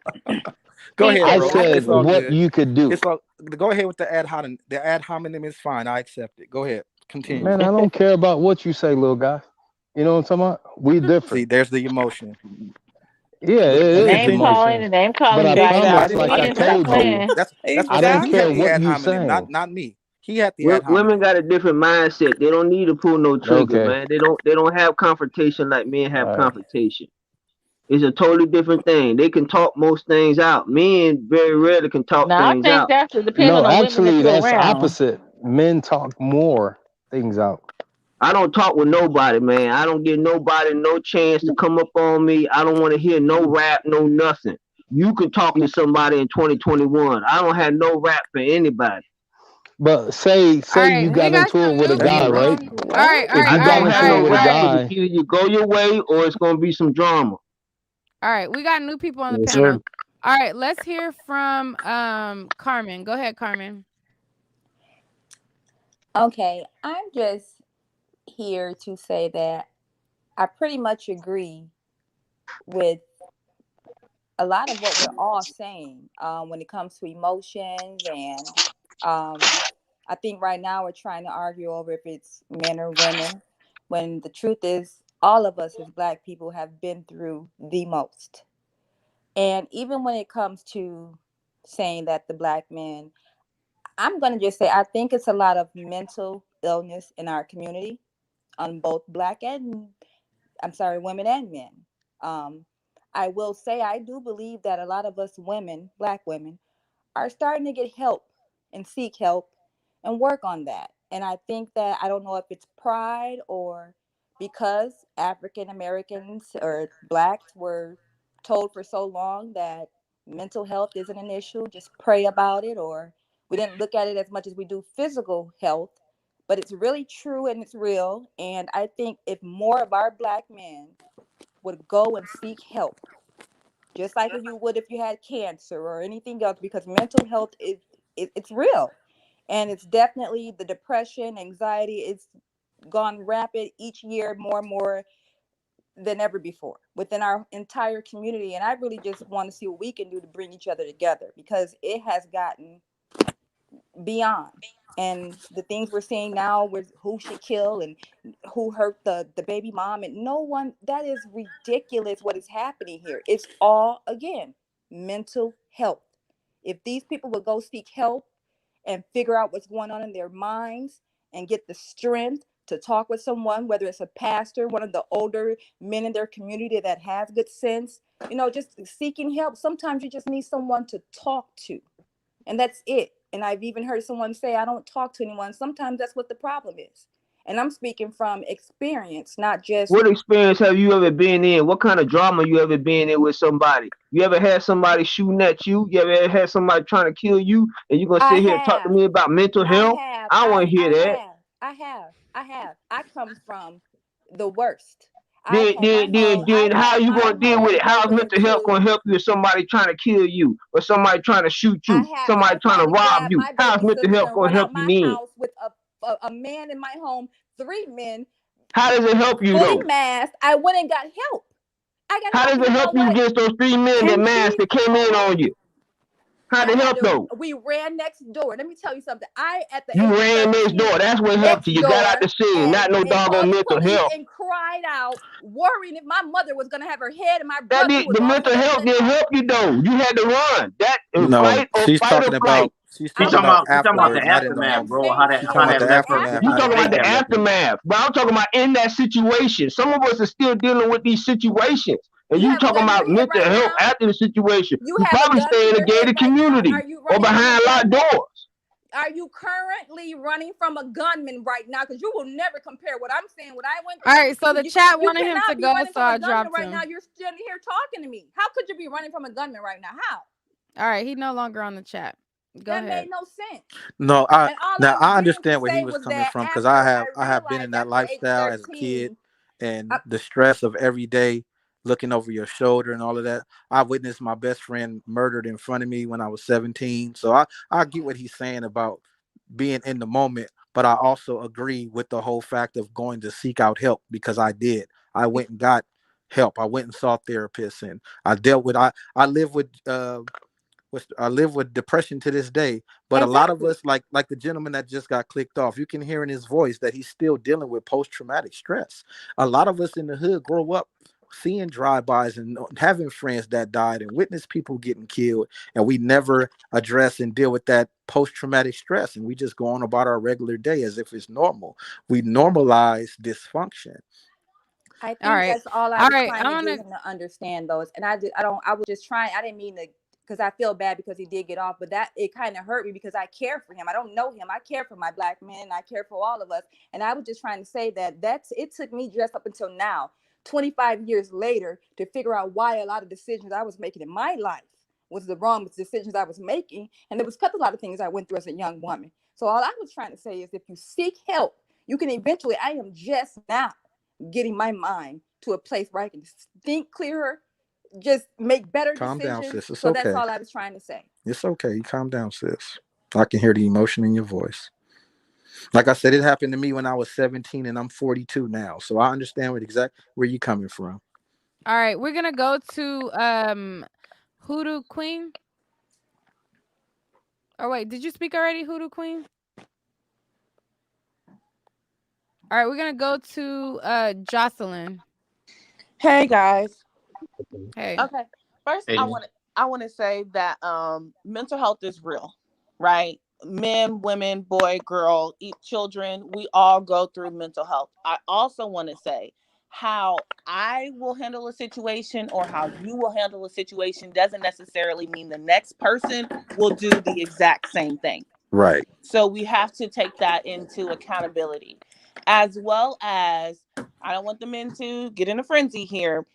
go He ahead, I said bro. It's said all logically. what good. you could do. It's all go ahead with the ad hominem. The ad hominem is fine. I accept it. Go ahead. Continue. Man, I don't care about what you say, little guy. You know what I'm talking about? We See, different. there's the emotion. Yeah, it is Name calling emotions. and name But calling, I guys. I promise, didn't. like I I We didn't ain't stop have told no. you, playing. I That's don't he Exactly. care had the what ad you hominem, saying. not me. He had the ad Women hominem. got a different mindset. They don't need to pull no trigger, Okay. man. They don't have confrontation like men have All right. confrontation. It's a totally different thing. They can talk most things out. Men very rarely can talk Now I things think out. that's depending No, on women that actually, you're that's around. opposite. Men talk more things out. I don't talk with nobody, man. I don't give nobody no chance to come up on me. I don't want to hear no rap, no nothing. You can talk to somebody in 2021. I don't have no rap for anybody. But All say you right, we got got into it some with a new That's a guy, people. rap. right? All What? right, all If right, I you all got right, don't all have into it no right, with all a rap right. for you. guy, Either you go your way or it's gonna be some drama. All right, we got new people on the Yes, sir. panel. All right, let's hear from Carmen. Go ahead, Carmen. Okay, I'm just here to say that I pretty much agree with a lot of what we're all saying when it comes to emotions. And I think right now we're trying to argue over if it's men or women, when the truth is, all of us as Black people have been through the most. And even when it comes to saying that the Black men, I'm going to just say, I think it's a lot of mental illness in our community on both Black and, I'm sorry, women and men. Um, I will say, I do believe that a lot of us women, Black women, are starting to get help and seek help and work on that. And I think that, I don't know if it's pride or because African Americans or Blacks were told for so long that mental health isn't an issue, just pray about it, or we didn't look at it as much as we do physical health. But it's really true and it's real. And I think if more of our Black men would go and seek help, just like you would if you had cancer or anything else, because mental health is it's real, and it's definitely the depression, anxiety. It's gone rapid each year, more and more than ever before within our entire community. And I really just want to see what we can do to bring each other together, because it has gotten beyond. And the things we're seeing now with who she killed and who hurt the baby mom, and no one, that is ridiculous what is happening here. It's all, again, mental health. If these people would go seek help and figure out what's going on in their minds and get the strength to talk with someone, whether it's a pastor, one of the older men in their community that has good sense, just seeking help. Sometimes you just need someone to talk to, and that's it. And I've even heard someone say, I don't talk to anyone. Sometimes that's what the problem is. And I'm speaking from experience, not just, What experience have you ever been in? What kind of drama you ever been in with somebody? You ever had somebody shooting at you? You ever had somebody trying to kill you? And you gonna I sit here and talk to have, me about mental I health? have, I don't I, want to hear I that. have, I have, I have. I come from the worst. Then, then, then, then, I've how had you my gonna deal with home it? go How's mental health into, gonna help you if somebody trying to kill you or somebody trying to shoot you, somebody I've trying had to to rob grab you? my How's baby mental sister health and gonna run help out you my then? house with a man in my home, three men, How does it help you fully though? masked. I went and got help. I got How help. does And it you help know you what? against those three men that Can masked she? that came in on you? How'd I it had help to, though? we ran next door. Let me tell you something. I, at the You age of ran next door. 13, That's what helped you. next You got out door the scene, and, not no and doggone called the mental police health. and cried out, worrying if my mother was going to have her head, and my That brother, who did, was the also mental just health at didn't home. help you though. You had to run. That No, fight or flight. she's She I talking talking was about about she talking about like the afterwards, not in the aftermath, I'm moment. bro. saying to She's talking How about that the you, left her aftermath, You not in the talking a about state the that moment. left her. aftermath, but I'm talking about in that situation. Some of us are still dealing with these situations, and you you have a talking gun in about your head mental right health now. after the situation. You You have a probably gun stay in in a your head gated right now. community Are you or running from a behind locked gunman? doors. Are you currently running from a gunman right now? Because you will never compare what I'm saying, what I went All through. right, so the You, chat you wanted him to cannot be go, running so from a I gunman dropped right now. him. You're standing here talking to me. How could you be running from a gunman right now? How? All right, he no longer on the chat. Go That made ahead. no sense. No, And all now I was I getting to understand where he say was was coming that from because after I have been in I realized that after age lifestyle as a kid 13, and I, the stress of every day looking over your shoulder and all of that. I witnessed my best friend murdered in front of me when I was 17. So I get what he's saying about being in the moment, but I also agree with the whole fact of going to seek out help because I did. I went and got help. I went and saw therapists and I dealt with I live with I live with depression to this day. But a lot of exactly. us, like the gentleman that just got clicked off, you can hear in his voice that he's still dealing with post traumatic stress. A lot of us in the hood grow up seeing drive-bys and having friends that died and witness people getting killed, and we never address and deal with that post-traumatic stress, and we just go on about our regular day as if it's normal. We normalize dysfunction. I All think right. that's all I All was right. trying to I'm get gonna him to understand those. And I don't, I was just trying, I didn't mean to, because I feel bad because he did get off, but that it kind of hurt me because I care for him. I don't know him. I care for my Black men. I care for all of us. And I was just trying to say that it took me just up until now, 25 years later, to figure out why a lot of decisions I was making in my life was the wrong decisions I was making, and it was because a lot of things I went through as a young woman. So all I was trying to say is, if you seek help, you can eventually. I am just now getting my mind to a place where I can think clearer, just make better Calm down, decisions. sis. It's So that's okay. all I was trying to say. It's okay. You calm down, sis. I can hear the emotion in your voice. Like I said, it happened to me when I was 17 and I'm 42 now. So I understand where you coming from. All right, we're gonna go to Hoodoo Queen. Oh wait, did you speak already, Hoodoo Queen? All right, we're gonna go to Jocelyn. Hey guys. Hey. Okay. First, Hey, I want to say that mental health is real, right? Men, women, boy, girl, children, we all go through mental health. I also want to say how I will handle a situation or how you will handle a situation doesn't necessarily mean the next person will do the exact same thing. Right. So we have to take that into accountability, as well as I don't want the men to get in a frenzy here.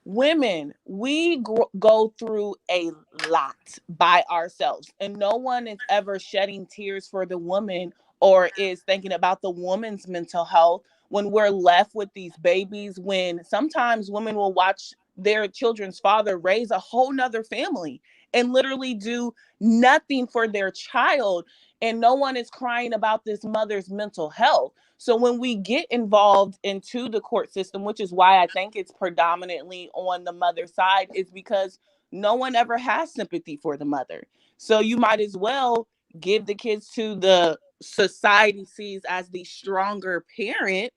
Women, we go through a lot by ourselves, and no one is ever shedding tears for the woman or is thinking about the woman's mental health when we're left with these babies. When sometimes women will watch their children's father raise a whole nother family and literally do nothing for their child, and no one is crying about this mother's mental health. So when we get involved into the court system, which is why I think it's predominantly on the mother side, is because no one ever has sympathy for the mother. So you might as well give the kids to the society sees as the stronger parent.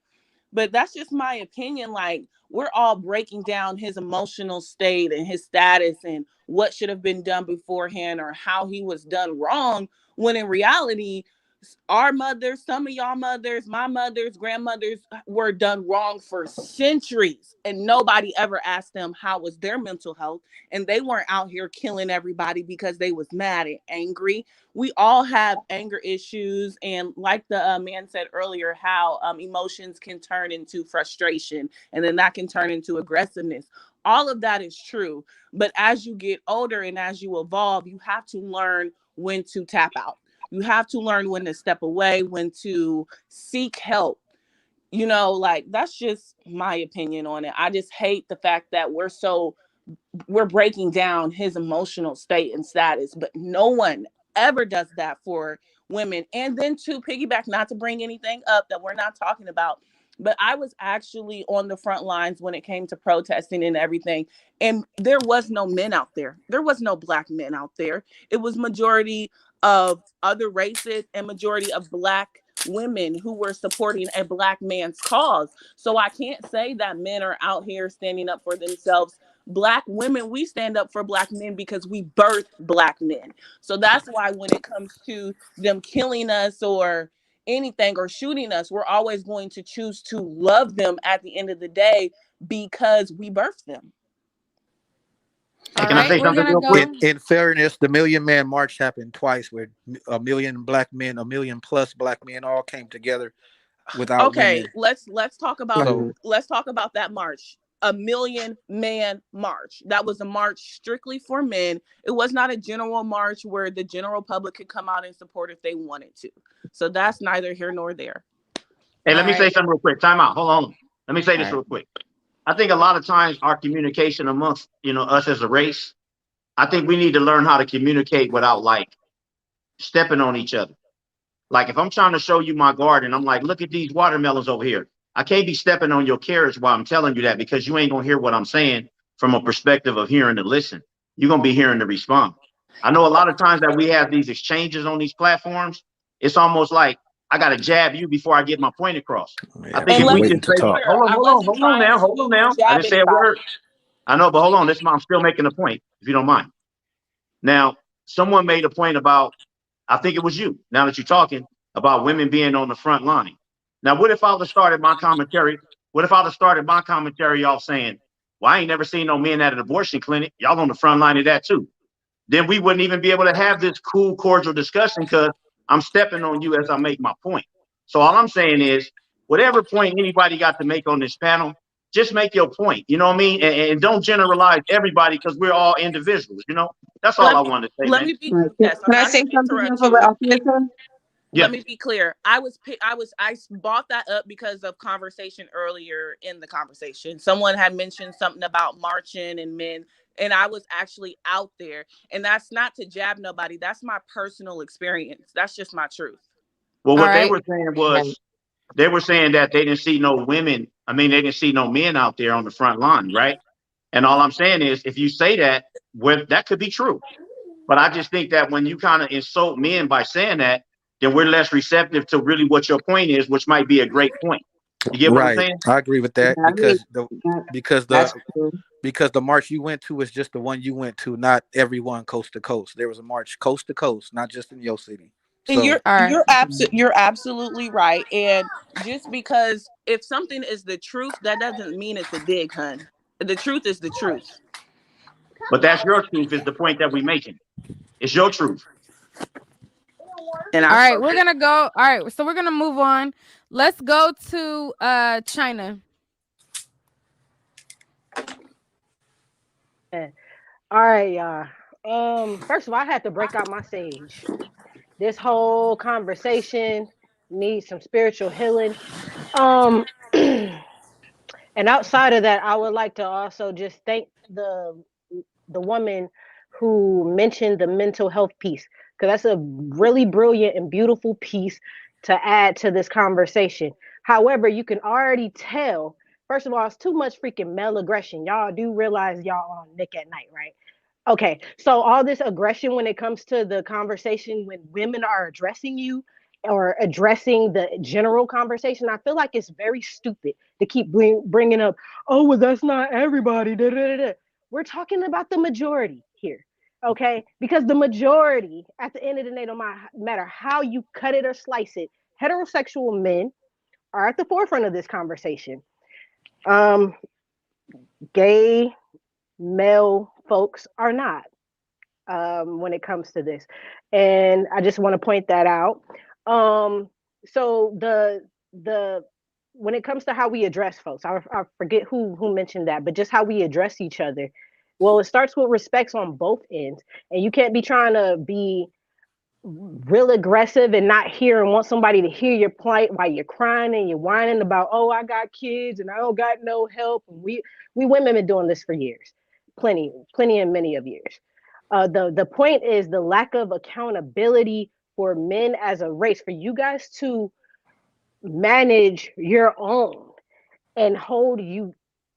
But that's just my opinion. Like, we're all breaking down his emotional state and his status and what should have been done beforehand or how he was done wrong, when in reality, our mothers, some of y'all mothers, my mothers, grandmothers were done wrong for centuries, and nobody ever asked them how was their mental health, and they weren't out here killing everybody because they was mad and angry. We all have anger issues, and like the man said earlier, how emotions can turn into frustration, and then that can turn into aggressiveness. All of that is true, but as you get older and as you evolve, you have to learn when to tap out. You have to learn when to step away, when to seek help. Like, that's just my opinion on it. I just hate the fact that we're breaking down his emotional state and status, but no one ever does that for women. And then to piggyback, not to bring anything up that we're not talking about, but I was actually on the front lines when it came to protesting and everything. And there was no men out there. There was no black men out there. It was majority of other races and majority of black women who were supporting a black man's cause. So I can't say that men are out here standing up for themselves. Black women, we stand up for black men because we birth black men. So that's why when it comes to them killing us or anything or shooting us, we're always going to choose to love them at the end of the day because we birthed them. All can I right, say we're something gonna real quick? go. In fairness, the Million Man March happened twice, where a million black men, a million plus black men, all came together without Okay, women. let's talk about So that march. A million man march. That was a march strictly for men. It was not a general march where the general public could come out and support if they wanted to. So that's neither here nor there. Hey, All let me say right. something real quick. Time out. Hold on. Let me say All this right. real quick. I think a lot of times our communication amongst, us as a race, I think we need to learn how to communicate without like stepping on each other. Like if I'm trying to show you my garden, I'm like, look at these watermelons over here. I can't be stepping on your carrots while I'm telling you that, because you ain't gonna hear what I'm saying from a perspective of hearing to listen. You're gonna be hearing to respond. I know a lot of times that we have these exchanges on these platforms. It's almost like I gotta jab you before I get my point across. I yeah, think And if people we let's waiting can be to say, talk. clear, I wasn't hold on trying now, hold on to now. I jab didn't say a anybody. word. I know, but hold on. I'm still making a point, if you don't mind. Now, someone made a point about, I think it was you, now that you're talking about women being on the front line. Now, what if I would have started my commentary? What if I would have started my commentary off saying, well, I ain't never seen no men at an abortion clinic. Y'all on the front line of that too. Then we wouldn't even be able to have this cool, cordial discussion because I'm stepping on you as I make my point. So all I'm saying is, whatever point anybody got to make on this panel, just make your point. You know what I mean? And don't generalize everybody because we're all individuals. You know, that's all Let I me wanted to say, let man. me be Right. yes. I'm Can I not say trying to something interrupt for you. Alfonso? Let Yeah. me be clear. I brought that up because of conversation earlier in the conversation. Someone had mentioned something about marching and men, and I was actually out there. And that's not to jab nobody. That's my personal experience. That's just my truth. Well, All what they right. were saying was they were saying that they didn't see no women. I mean, they didn't see no men out there on the front line, right? And all I'm saying is, if you say that, well, that could be true. But I just think that when you kind of insult men by saying that, then we're less receptive to really what your point is, which might be a great point. You get what I'm Right. saying? I agree with that I mean, because that's the true. because the march you went to is just the one you went to, not everyone coast to coast. There was a march coast to coast, not just in your city. And So All right. you're absolutely right. And just because if something is the truth, that doesn't mean it's a dig, hun. The truth is the truth. But that's your truth is the point that we're making. It's your truth. And I All right. spoke We're it. gonna go. All right. So we're gonna move on. Let's go to China. All right, y'all. First of all, I had to break out my sage. This whole conversation needs some spiritual healing. Um, and outside of that, I would like to also just thank the woman who mentioned the mental health piece because that's a really brilliant and beautiful piece to add to this conversation. However, you can already tell. First of all, it's too much freaking male aggression. Y'all do realize y'all on Nick at Night, right? Okay, so all this aggression when it comes to the conversation when women are addressing you or addressing the general conversation, I feel like it's very stupid to keep bringing up, oh, well, that's not everybody. Da, da, da, da. We're talking about the majority here, okay? Because the majority, at the end of the day, no matter how you cut it or slice it, heterosexual men are at the forefront of this conversation. Um, Gay male folks are not when it comes to this. And I just want to point that out. Um, so the when it comes to how we address folks, I forget who mentioned that, but just how we address each other. Well, it starts with respects on both ends, and you can't be trying to be real aggressive and not hear and want somebody to hear your plight while you're crying and you're whining about, oh, I got kids and I don't got no help. And we women been doing this for years, plenty and many of years. The point is the lack of accountability for men as a race, for you guys to manage your own and hold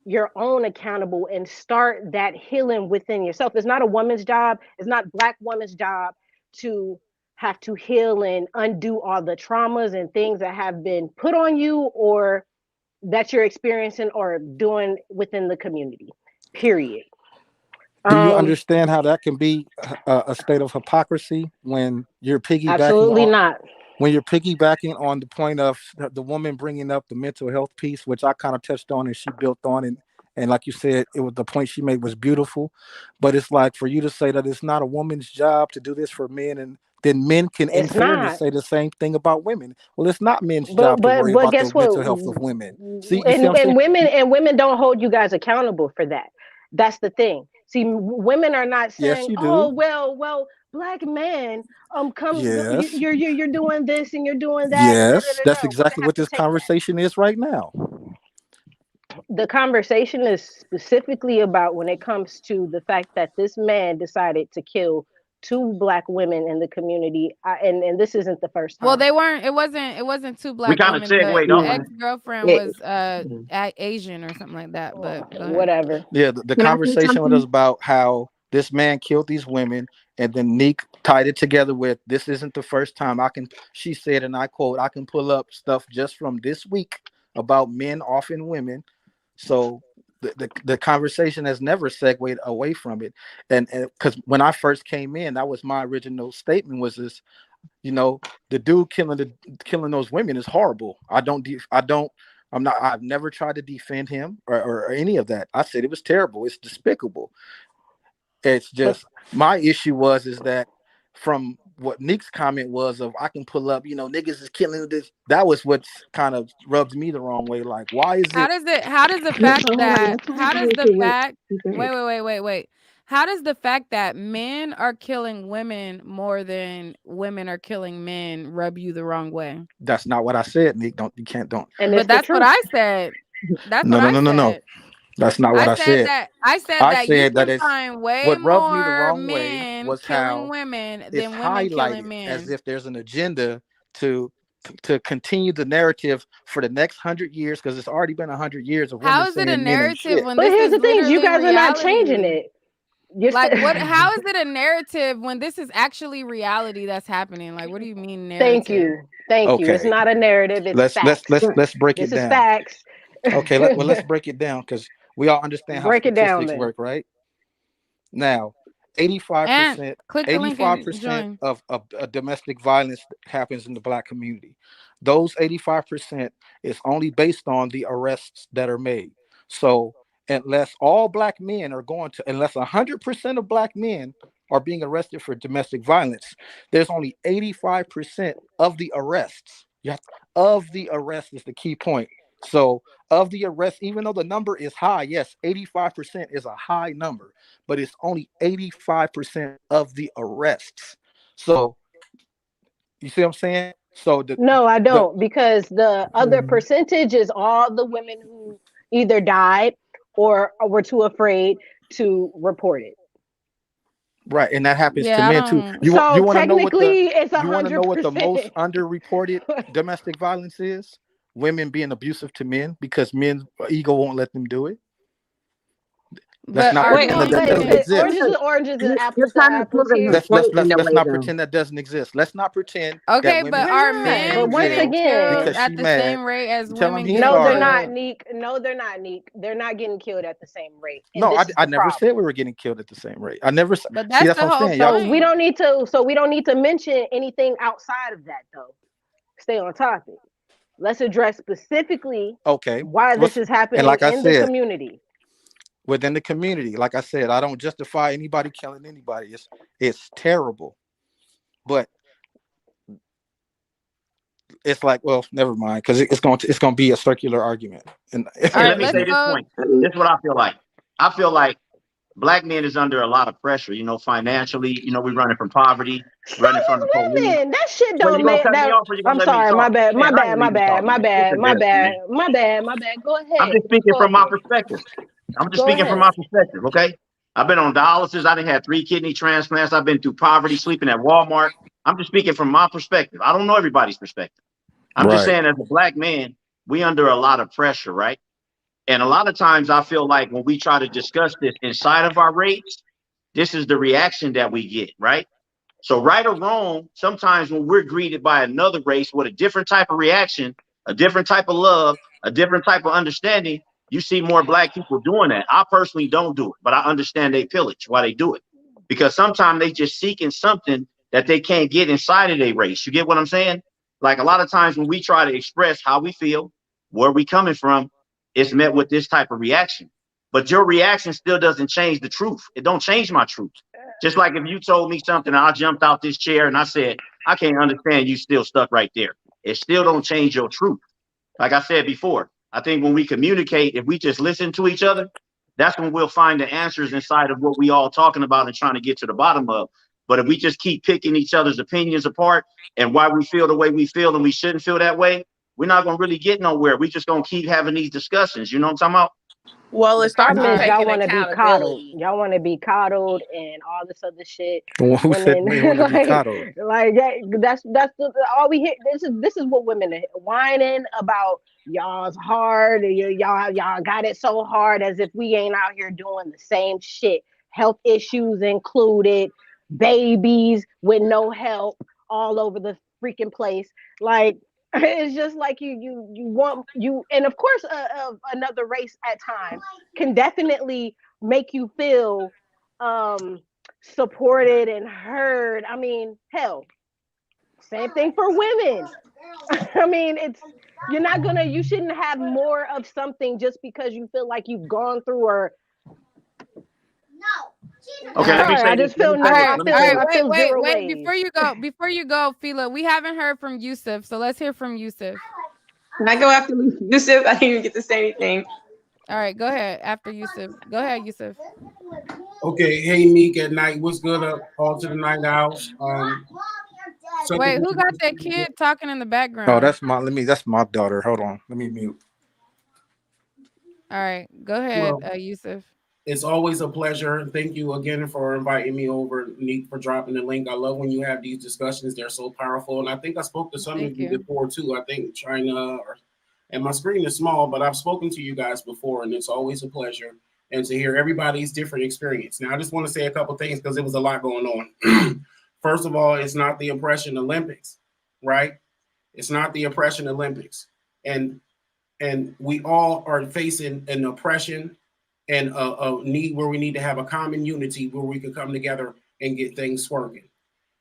your own accountable and start that healing within yourself. It's not a woman's job. It's not black woman's job to have to heal and undo all the traumas and things that have been put on you or that you're experiencing or doing within the community. Period. do you Um, understand how that can be a state of hypocrisy Absolutely not. when you're piggybacking on the point of the woman bringing up the mental health piece, which I kind of touched on and she built on, and like you said, it was the point she made was beautiful, but it's like for you to say that it's not a woman's job to do this for men, and then men can, in It's fairness, not. say the same thing about women. Well, it's not men's But job to but worry but about the guess what? mental health of women. See, you see what I'm saying? And women don't hold you guys accountable for that. That's the thing. See, women are not Yes, saying, you "Oh, do. well, black man, come, Yes, you're doing this and you're doing that." And da, da, yes, da, that's da. Women exactly have what to this take that. conversation is right now. The conversation is specifically about when it comes to the fact that this man decided to kill two black women in the community, and this isn't the first Well, time. they weren't. It wasn't two We black kind of women. The segued the off. Yeah. ex girlfriend Yeah. was Asian or something like that. But go ahead. Whatever. Yeah, the Can I say conversation was something? about how this man killed these women, and then Neek tied it together with this isn't the first time I can. She said, and I quote, "I can pull up stuff just from this week about men offing women." So the conversation has never segued away from it, and because when I first came in, that was my original statement was this, you know, the dude killing those women is horrible. I've never tried to defend him or any of that. I said it was terrible. It's despicable. It's But just my issue was is that from what Nick's comment was of I can pull up, niggas is killing this. That was what's kind of rubbed me the wrong way. Like, why is it How does the No, fact but hold on. that Let's try to how get does the into what fact he said. wait. How does the fact that men are killing women more than women are killing men rub you the wrong way? that's not what I said, Nick. Don't. And But it's the that's what truth. I said. That's what No, no, I no, no, no. said. That's not what I said. I said I that you said that can it's find way what rubbed me the more wrong way men was killing how women it's than women killing highlighted as men. if there's an agenda to to continue the narrative for the next 100 years, because it's already been 100 years of women How is it a saying men ain't narrative shit. when But this here's is the thing: you literally guys are not changing reality? it. You're Like still. what how is it a narrative when this is actually reality that's happening? Like what do you mean Thank narrative? you, thank you. It's Okay, not a narrative; it's let's let's let's facts. Right. let's break it This is down. facts. Okay, let's break it down because we all understand how Break it down, statistics then. work, right? Now, 85 And percent click the link eighty-five and percent join. of domestic violence happens in the black community. Those 85% is only based on the arrests that are made. So unless all black men are going to unless 100% of black men are being arrested for domestic violence, there's only 85% of the arrests. Of the arrest is the key point. So of the arrests, even though the number is high, yes, 85% is a high number, but it's only 85% of the arrests. So you see what I'm saying? So No, I the don't, because the other Mhm. percentage is all the women who either died or were too afraid to report it. right, and that happens to Yeah, I men too. don't You So want to know what the technically, it's a you want to know hundred what the most percent. underreported domestic violence is? Women being abusive to men because men's ego won't let them do it. Let's but not are Wait, pretend No, that men that but doesn't getting oranges exist. is oranges and you're apples to trying to apples prove the here. Let's point let's in a let's way, not though. pretend that doesn't exist. Let's not pretend that okay, women but We're are that not. men But men in once jail getting again, killed because at she the mad. same rate as Tell him women he's getting no, they're sorry. not, killed? Neek. No, they're not, Neek. They're not getting killed at the same rate, and No, this is I the never problem. said we were getting killed at the same rate. I never But see. that's That's the what I'm whole saying. Y'all, So we point. don't need to. So we don't need to mention anything outside of that, though. Stay on topic. Let's address specifically okay? why this What's is and happening like I in the said, community. within the community, like I said, I don't justify anybody killing anybody. It's terrible, but it's like, well, never mind, because it's going to be a circular argument. And All And right, let me let's say this go. point. This is what I feel like. I feel like black men is under a lot of pressure, financially. We're running from powerty, So running from the is police. women. That shit So you don't gonna make cut me that. off or you gonna I'm let me sorry. My talk? bad. Man, My I ain't bad. My leaving bad. talking, My man. It's bad. My embarrassing, bad. man. My bad. My bad. Go I'm ahead. just speaking Go from my ahead. perspective. I'm just Go speaking from ahead. my perspective, okay? I've been on dialysis. I done had 3 kidney transplants. I've been through poverty, sleeping at Walmart. I'm just speaking from my perspective. I don't know everybody's perspective. I'm just right, saying, as a black man, we under a lot of pressure, right? And a lot of times I feel like when we try to discuss this inside of our race, this is the reaction that we get, right? So, right or wrong, sometimes when we're greeted by another race with a different type of reaction, a different type of love, a different type of understanding, you see more black people doing that. I personally don't do it, but I understand they pillage why they do it. Because sometimes they just seeking something that they can't get inside of their race. You get what I'm saying? Like a lot of times when we try to express how we feel, where we coming from, it's met with this type of reaction. But your reaction still doesn't change the truth. It don't change my truth. Just like if you told me something, I jumped out this chair and I said, I can't understand you still stuck right there. It still don't change your truth. Like I said before, I think when we communicate, if we just listen to each other, that's when we'll find the answers inside of what we all talking about and trying to get to the bottom of. But if we just keep picking each other's opinions apart and why we feel the way we feel and we shouldn't feel that way, we're not gonna really get nowhere. We just gonna keep having these discussions. You know what I'm talking about? Well, The it starts problem All with is right. y'all taking want to be coddled. accountability. Y'all want to be coddled and all this other shit. who When said then we want to be coddled? all we hear. This is what women are whining about. Y'all's hard. Y'all got it so hard, as if we ain't out here doing the same shit. Health issues included, babies with no help all over the freaking place. Like, it's just like you want you, and of course, another race at times can definitely make you feel um supported and heard. I mean, hell, same thing for women. I mean, you shouldn't have more of something just because you feel like you've gone through or Okay, let me Sorry, say I this. just Let feel me say All this. no. right, Let me all say right. this. I Wait, feel wait, zero wait. ways. Before you go, Fila, we haven't heard from Yusuf, so let's hear from Yusuf. Can I go after Yusuf? I didn't even get to say anything. All right, go ahead. After Yusuf, go ahead, Yusuf. Okay, hey Meek at night. What's good up? All to the night owls. Such a Wait, who got that kid talking in the Oh, background? that's my daughter. Hold on. Let me mute. All right, go ahead, well, Yusuf. it's always a pleasure. Thank you again for inviting me over, Neat, for dropping the link. I love when you have these discussions. They're so powerful. And I think I spoke to some of Thank you you. before too. I think China and my screen is small, but I've spoken to you guys before, and it's always a pleasure. And to hear everybody's different experience. Now, I just want to say a couple things because there was a lot going on. First of all, it's not the oppression Olympics, right? It's not the oppression Olympics. And we all are facing an oppression and a need where we need to have a common unity where we can come together and get things working.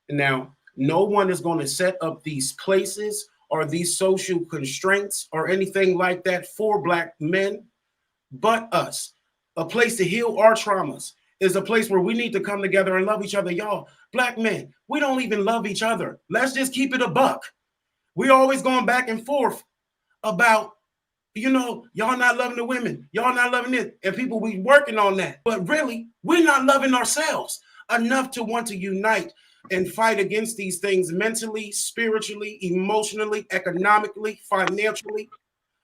Now, no one is going to set up these places or these social constraints or anything like that for Black men but us. A place to heal our traumas is a place where we need to come together and love each other. Y'all, Black men, we don't even love each other. Let's just keep it a buck. We always going back and forth about, y'all not loving the women, y'all not loving this, and people we working on that. But really, we're not loving ourselves enough to want to unite and fight against these things mentally, spiritually, emotionally, economically, financially.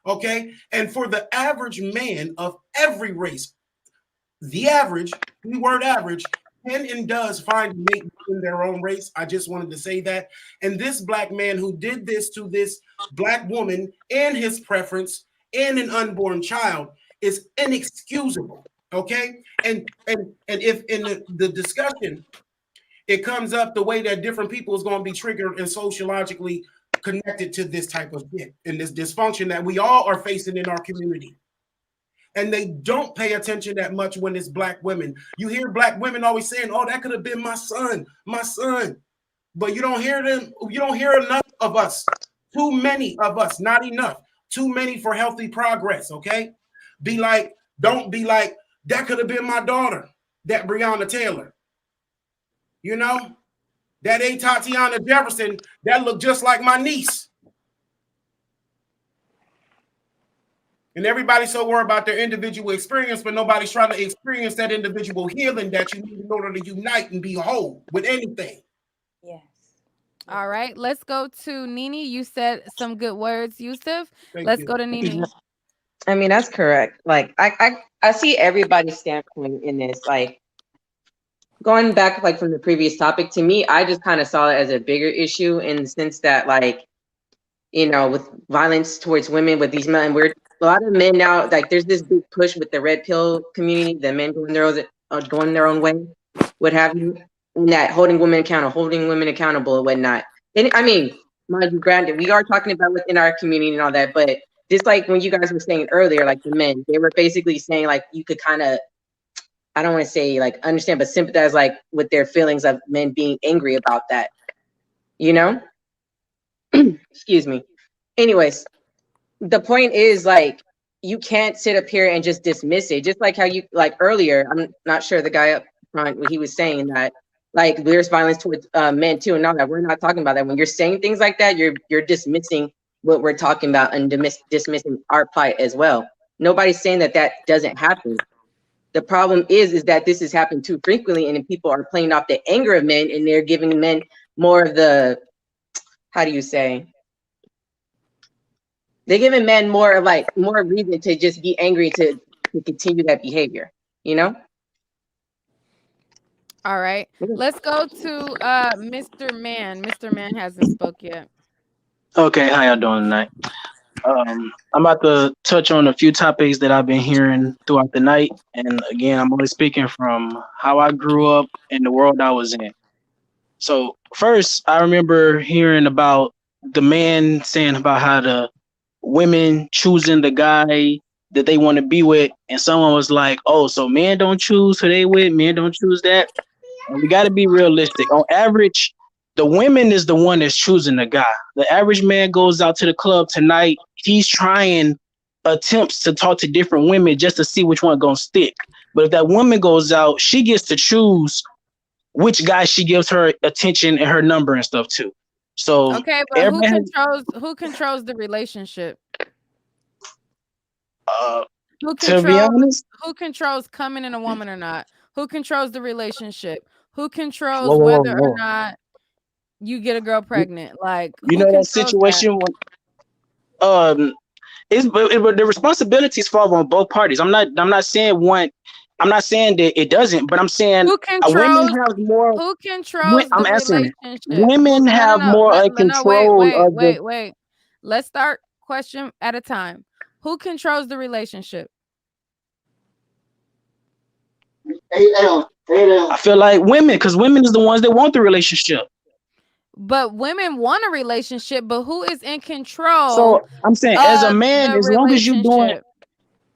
Okay. And for the average man of every race, the average, the word average, can and does find a mate in their own race. I just wanted to say that. And this Black man who did this to this Black woman and his preference and an unborn child is inexcusable. Okay. And if in the discussion it comes up the way that different people is going to be triggered and sociologically connected to this type of shit and this dysfunction that we all are facing in our community. And they don't pay attention that much when it's Black women. You hear Black women always saying, "Oh, that could have been my son, my son." But you don't hear them. You don't hear enough of us. Too many of us, not enough. Too many for healthy progress, okay? Don't be like, that could have been my daughter, that Breonna Taylor. You know? That ain't Tatiana Jefferson. That looked just like my niece. And everybody's so worried about their individual experience, but nobody's trying to experience that individual healing that you need in order to unite and be whole with anything. Yes. All right, let's go to Nini. You said some good words, Yusuf. Thank Let's you. go to Nini. I mean, that's correct. Like, I see everybody's standpoint in this. Like, going back, like from the previous topic, to me, I just kind of saw it as a bigger issue in the sense that, like, with violence towards women, with these men, we're a lot of men now. Like, there's this big push with the red pill community, the men going their own way, what have you, and that holding women accountable and whatnot. And I mean, mind you, granted, we are talking about within our community and all that, but just like when you guys were saying earlier, like the men, they were basically saying like you could kind of, I don't want to say like understand, but sympathize like with their feelings of men being angry about that, you know? Excuse me. Anyways, the point is like you can't sit up here and just dismiss it. Just like how you like earlier, I'm not sure the guy up front what he was saying that like there's violence towards men too, and all that. We're not talking about that. When you're saying things like that, you're dismissing what we're talking about and dismissing our plight as well. Nobody's saying that that doesn't happen. The problem is that this has happened too frequently, and people are playing off the anger of men, and they're giving men more of the, how do you say? They're giving men more reason to just be angry to continue that behavior, you know? All right. Let's go to Mr. Man. Mr. Man hasn't spoke yet. Okay, how y'all doing tonight? I'm about to touch on a few topics that I've been hearing throughout the night. And again, I'm only speaking from how I grew up and the world I was in. So first, I remember hearing about the man saying about how the women choosing the guy that they want to be with. And someone was like, oh, so men don't choose who they with, men don't choose that. And we got to be realistic. On average, the women is the one that's choosing the guy. The average man goes out to the club tonight. He's trying attempts to talk to different women just to see which one gonna stick. But if that woman goes out, she gets to choose which guy she gives her attention and her number and stuff to. So Okay, but everybody has, who controls the relationship? uh, Who to be controls honest, who controls coming in a woman or not? Who controls the relationship? Who whoa, controls whoa, whether or whoa, not you get a girl whoa. pregnant? Like You who know that controls that? situation when um but the responsibilities fall on both parties. I'm not saying one. I'm not saying that it doesn't, but I'm saying Who women controls have more. who controls I'm the answering it. relationship? Women No, no, have no. more No, wait, control wait, of the. wait, wait. Let's start question at a time. Who controls the relationship? I feel like women, because women is the ones that want the relationship. But women want a relationship, but who is in control So I'm saying, as a of man, the as long as you doing, relationship?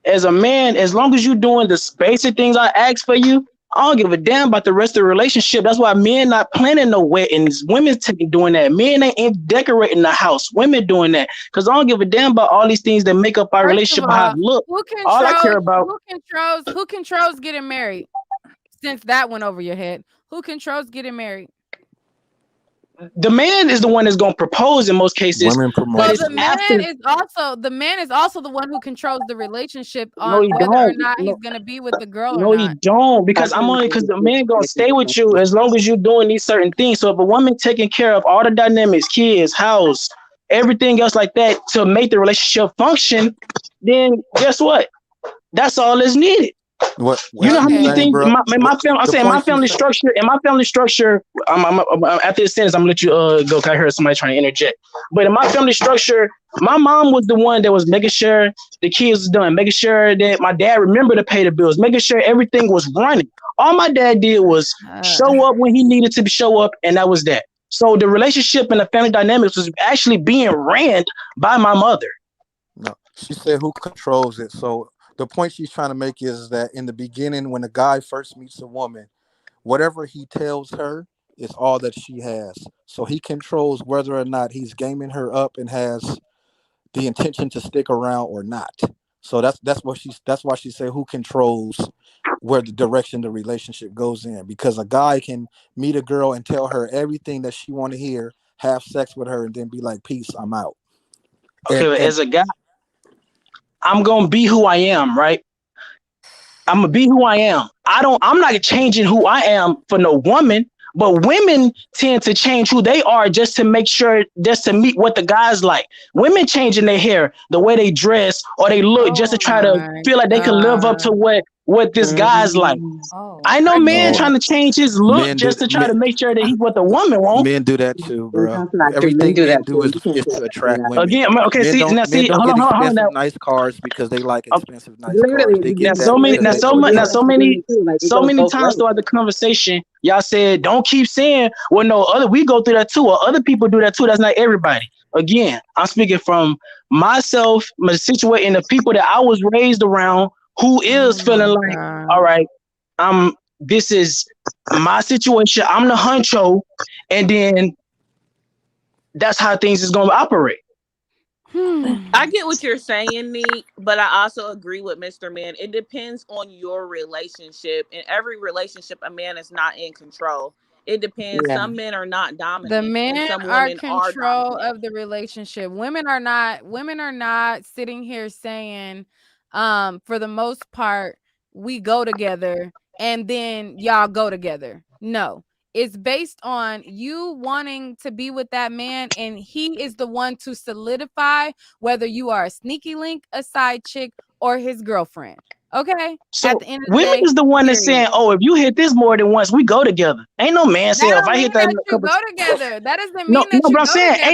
as a man, as long as you doing the basic things I ask for you, I don't give a damn about the rest of the relationship. That's why men not planning no weddings. Women doing that. Men ain't decorating the house. Women doing that. Because I don't give a damn about all these things that make up our First of relationship or how it all, look. All I care about, who controls getting married? Since that went over your head, who controls getting married? the man is the one that's gonna propose in most cases, Women but So promote it's the it. after. man is also the one who controls the relationship No, on he whether or don't. not he's No, gonna be with the girl or no, he not. don't. I Because I'm really only think because it's the just man gonna like stay with you as long as you're doing these certain things. So if a woman taking care of all the dynamics, kids, house, everything else like that to make the relationship function, then guess what? That's all that's needed. What You know how she's many Okay. saying, things bro? my family? I'm The saying my point she's family saying. structure. In my family structure, after this sentence, I'm gonna let you go. 'Cause I heard somebody trying to interject. But in my family structure, my mom was the one that was making sure the kids was done, making sure that my dad remembered to pay the bills, making sure everything was running. All my dad did was show up when he needed to show up, and that was that. So the relationship and the family dynamics was actually being ran by my mother. No, she said who controls it. So the point she's trying to make is that in the beginning, when a guy first meets a woman, whatever he tells her is all that she has. So he controls whether or not he's gaming her up and has the intention to stick around or not. So that's why she said who controls where the direction the relationship goes in. Because a guy can meet a girl and tell her everything that she want to hear, have sex with her, and then be like, "Peace, I'm out." Okay, but And as a guy, I'm gonna be who I am, right? I'm gonna be who I am. I'm not changing who I am for no woman, but women tend to change who they are just to make sure, just to meet what the guys like. Women changing their hair, the way they dress, or they look just to Oh try to my feel like they can live up to god. what this guy's like. Oh, I know First of men no, all, trying to change his look men do just to try men, to make sure that he's what the woman want. men do that too, bro. Exactly. Men Everything do that men do too. You can't is say to that to attract that. women. Again, okay, Men see, don't hold get on, expensive now. nice cars because they like Um, expensive nice cars. Literally, They get Now, that so many, because now, they so know much, they now, like so it. many, too. Like it so goes many both times ways. throughout the conversation, y'all said, "Don't keep saying, well, no, we go through that too, or other people do that too." That's not everybody. Again, I'm speaking from myself, my situation, the people that I was raised around, who oh is feeling my like, all god. right, this is my situation. I'm the huncho, and then that's how things is gonna operate. Hmm. I get what you're saying, Neek, but I also agree with Mr. Man. It depends on your relationship. In every relationship, a man is not in control. It depends. Yeah. Some men are not The dominant, and men some are women are control dominant. of the relationship. Women are not sitting here saying, for the most part, we go together and then y'all go together. No. It's based on you wanting to be with that man, and he is the one to solidify whether you are a sneaky link, a side chick, or his girlfriend. Okay? At So the end of the women day, is the one that's period. saying, "Oh, if you hit this more than once, we go together." Ain't no man That saying, "If don't I mean hit that that a you couple." go together. That doesn't No, mean no, that you but I'm go saying, together.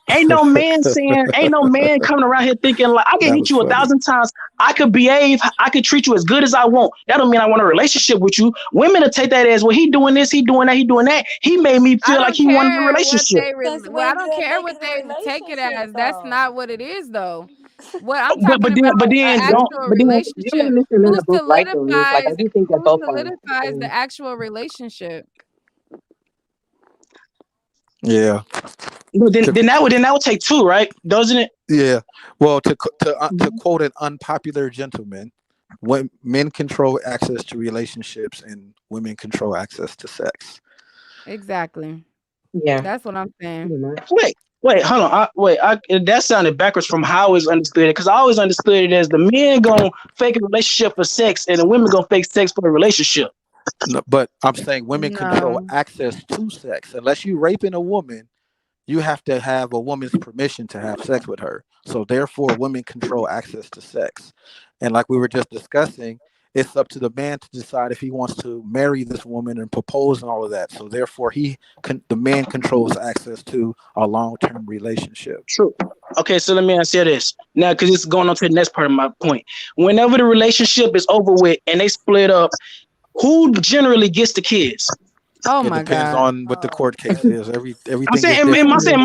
ain't no man saying, ain't no man coming around here thinking like I can That hit was you a funny. thousand times. I could behave, I could treat you as good as I want. That don't mean I want a relationship with you. Women will take that as, well, he doing this, he doing that, he doing that. He made me I feel like don't he wanted a care what relationship. since I when did don't that care make what it a they take it relationship as. That's though? not what it is though. What I'm But talking about an don't actual but then You and relationship. Mr. Men Who are both right though, Nick. Like I solidifies do think that who both are. solidifies the actual relationship? Yeah. but To then that would take two, right? Doesn't it? yeah. Well, to quote an unpopular gentleman, when men control access to relationships and women control access to sex. Exactly. Yeah. That's what I'm saying. Wait, hold on. That sounded backwards from how I always understood it. Because I always understood it as the men gonna fake a relationship for sex, and the women gonna fake sex for a relationship. No, but I'm saying women control No. access to sex. Unless you raping a woman, you have to have a woman's permission to have sex with her. So therefore, women control access to sex. And like we were just discussing, it's up to the man to decide if he wants to marry this woman and propose and all of that. So therefore, the man controls access to a long-term relationship. True. Okay, so let me ask you this now, because it's going on to the next part of my point. Whenever the relationship is over with and they split up, who generally gets the kids? Oh It my depends God. on what the court case is. I'm Everything is saying, am I different. saying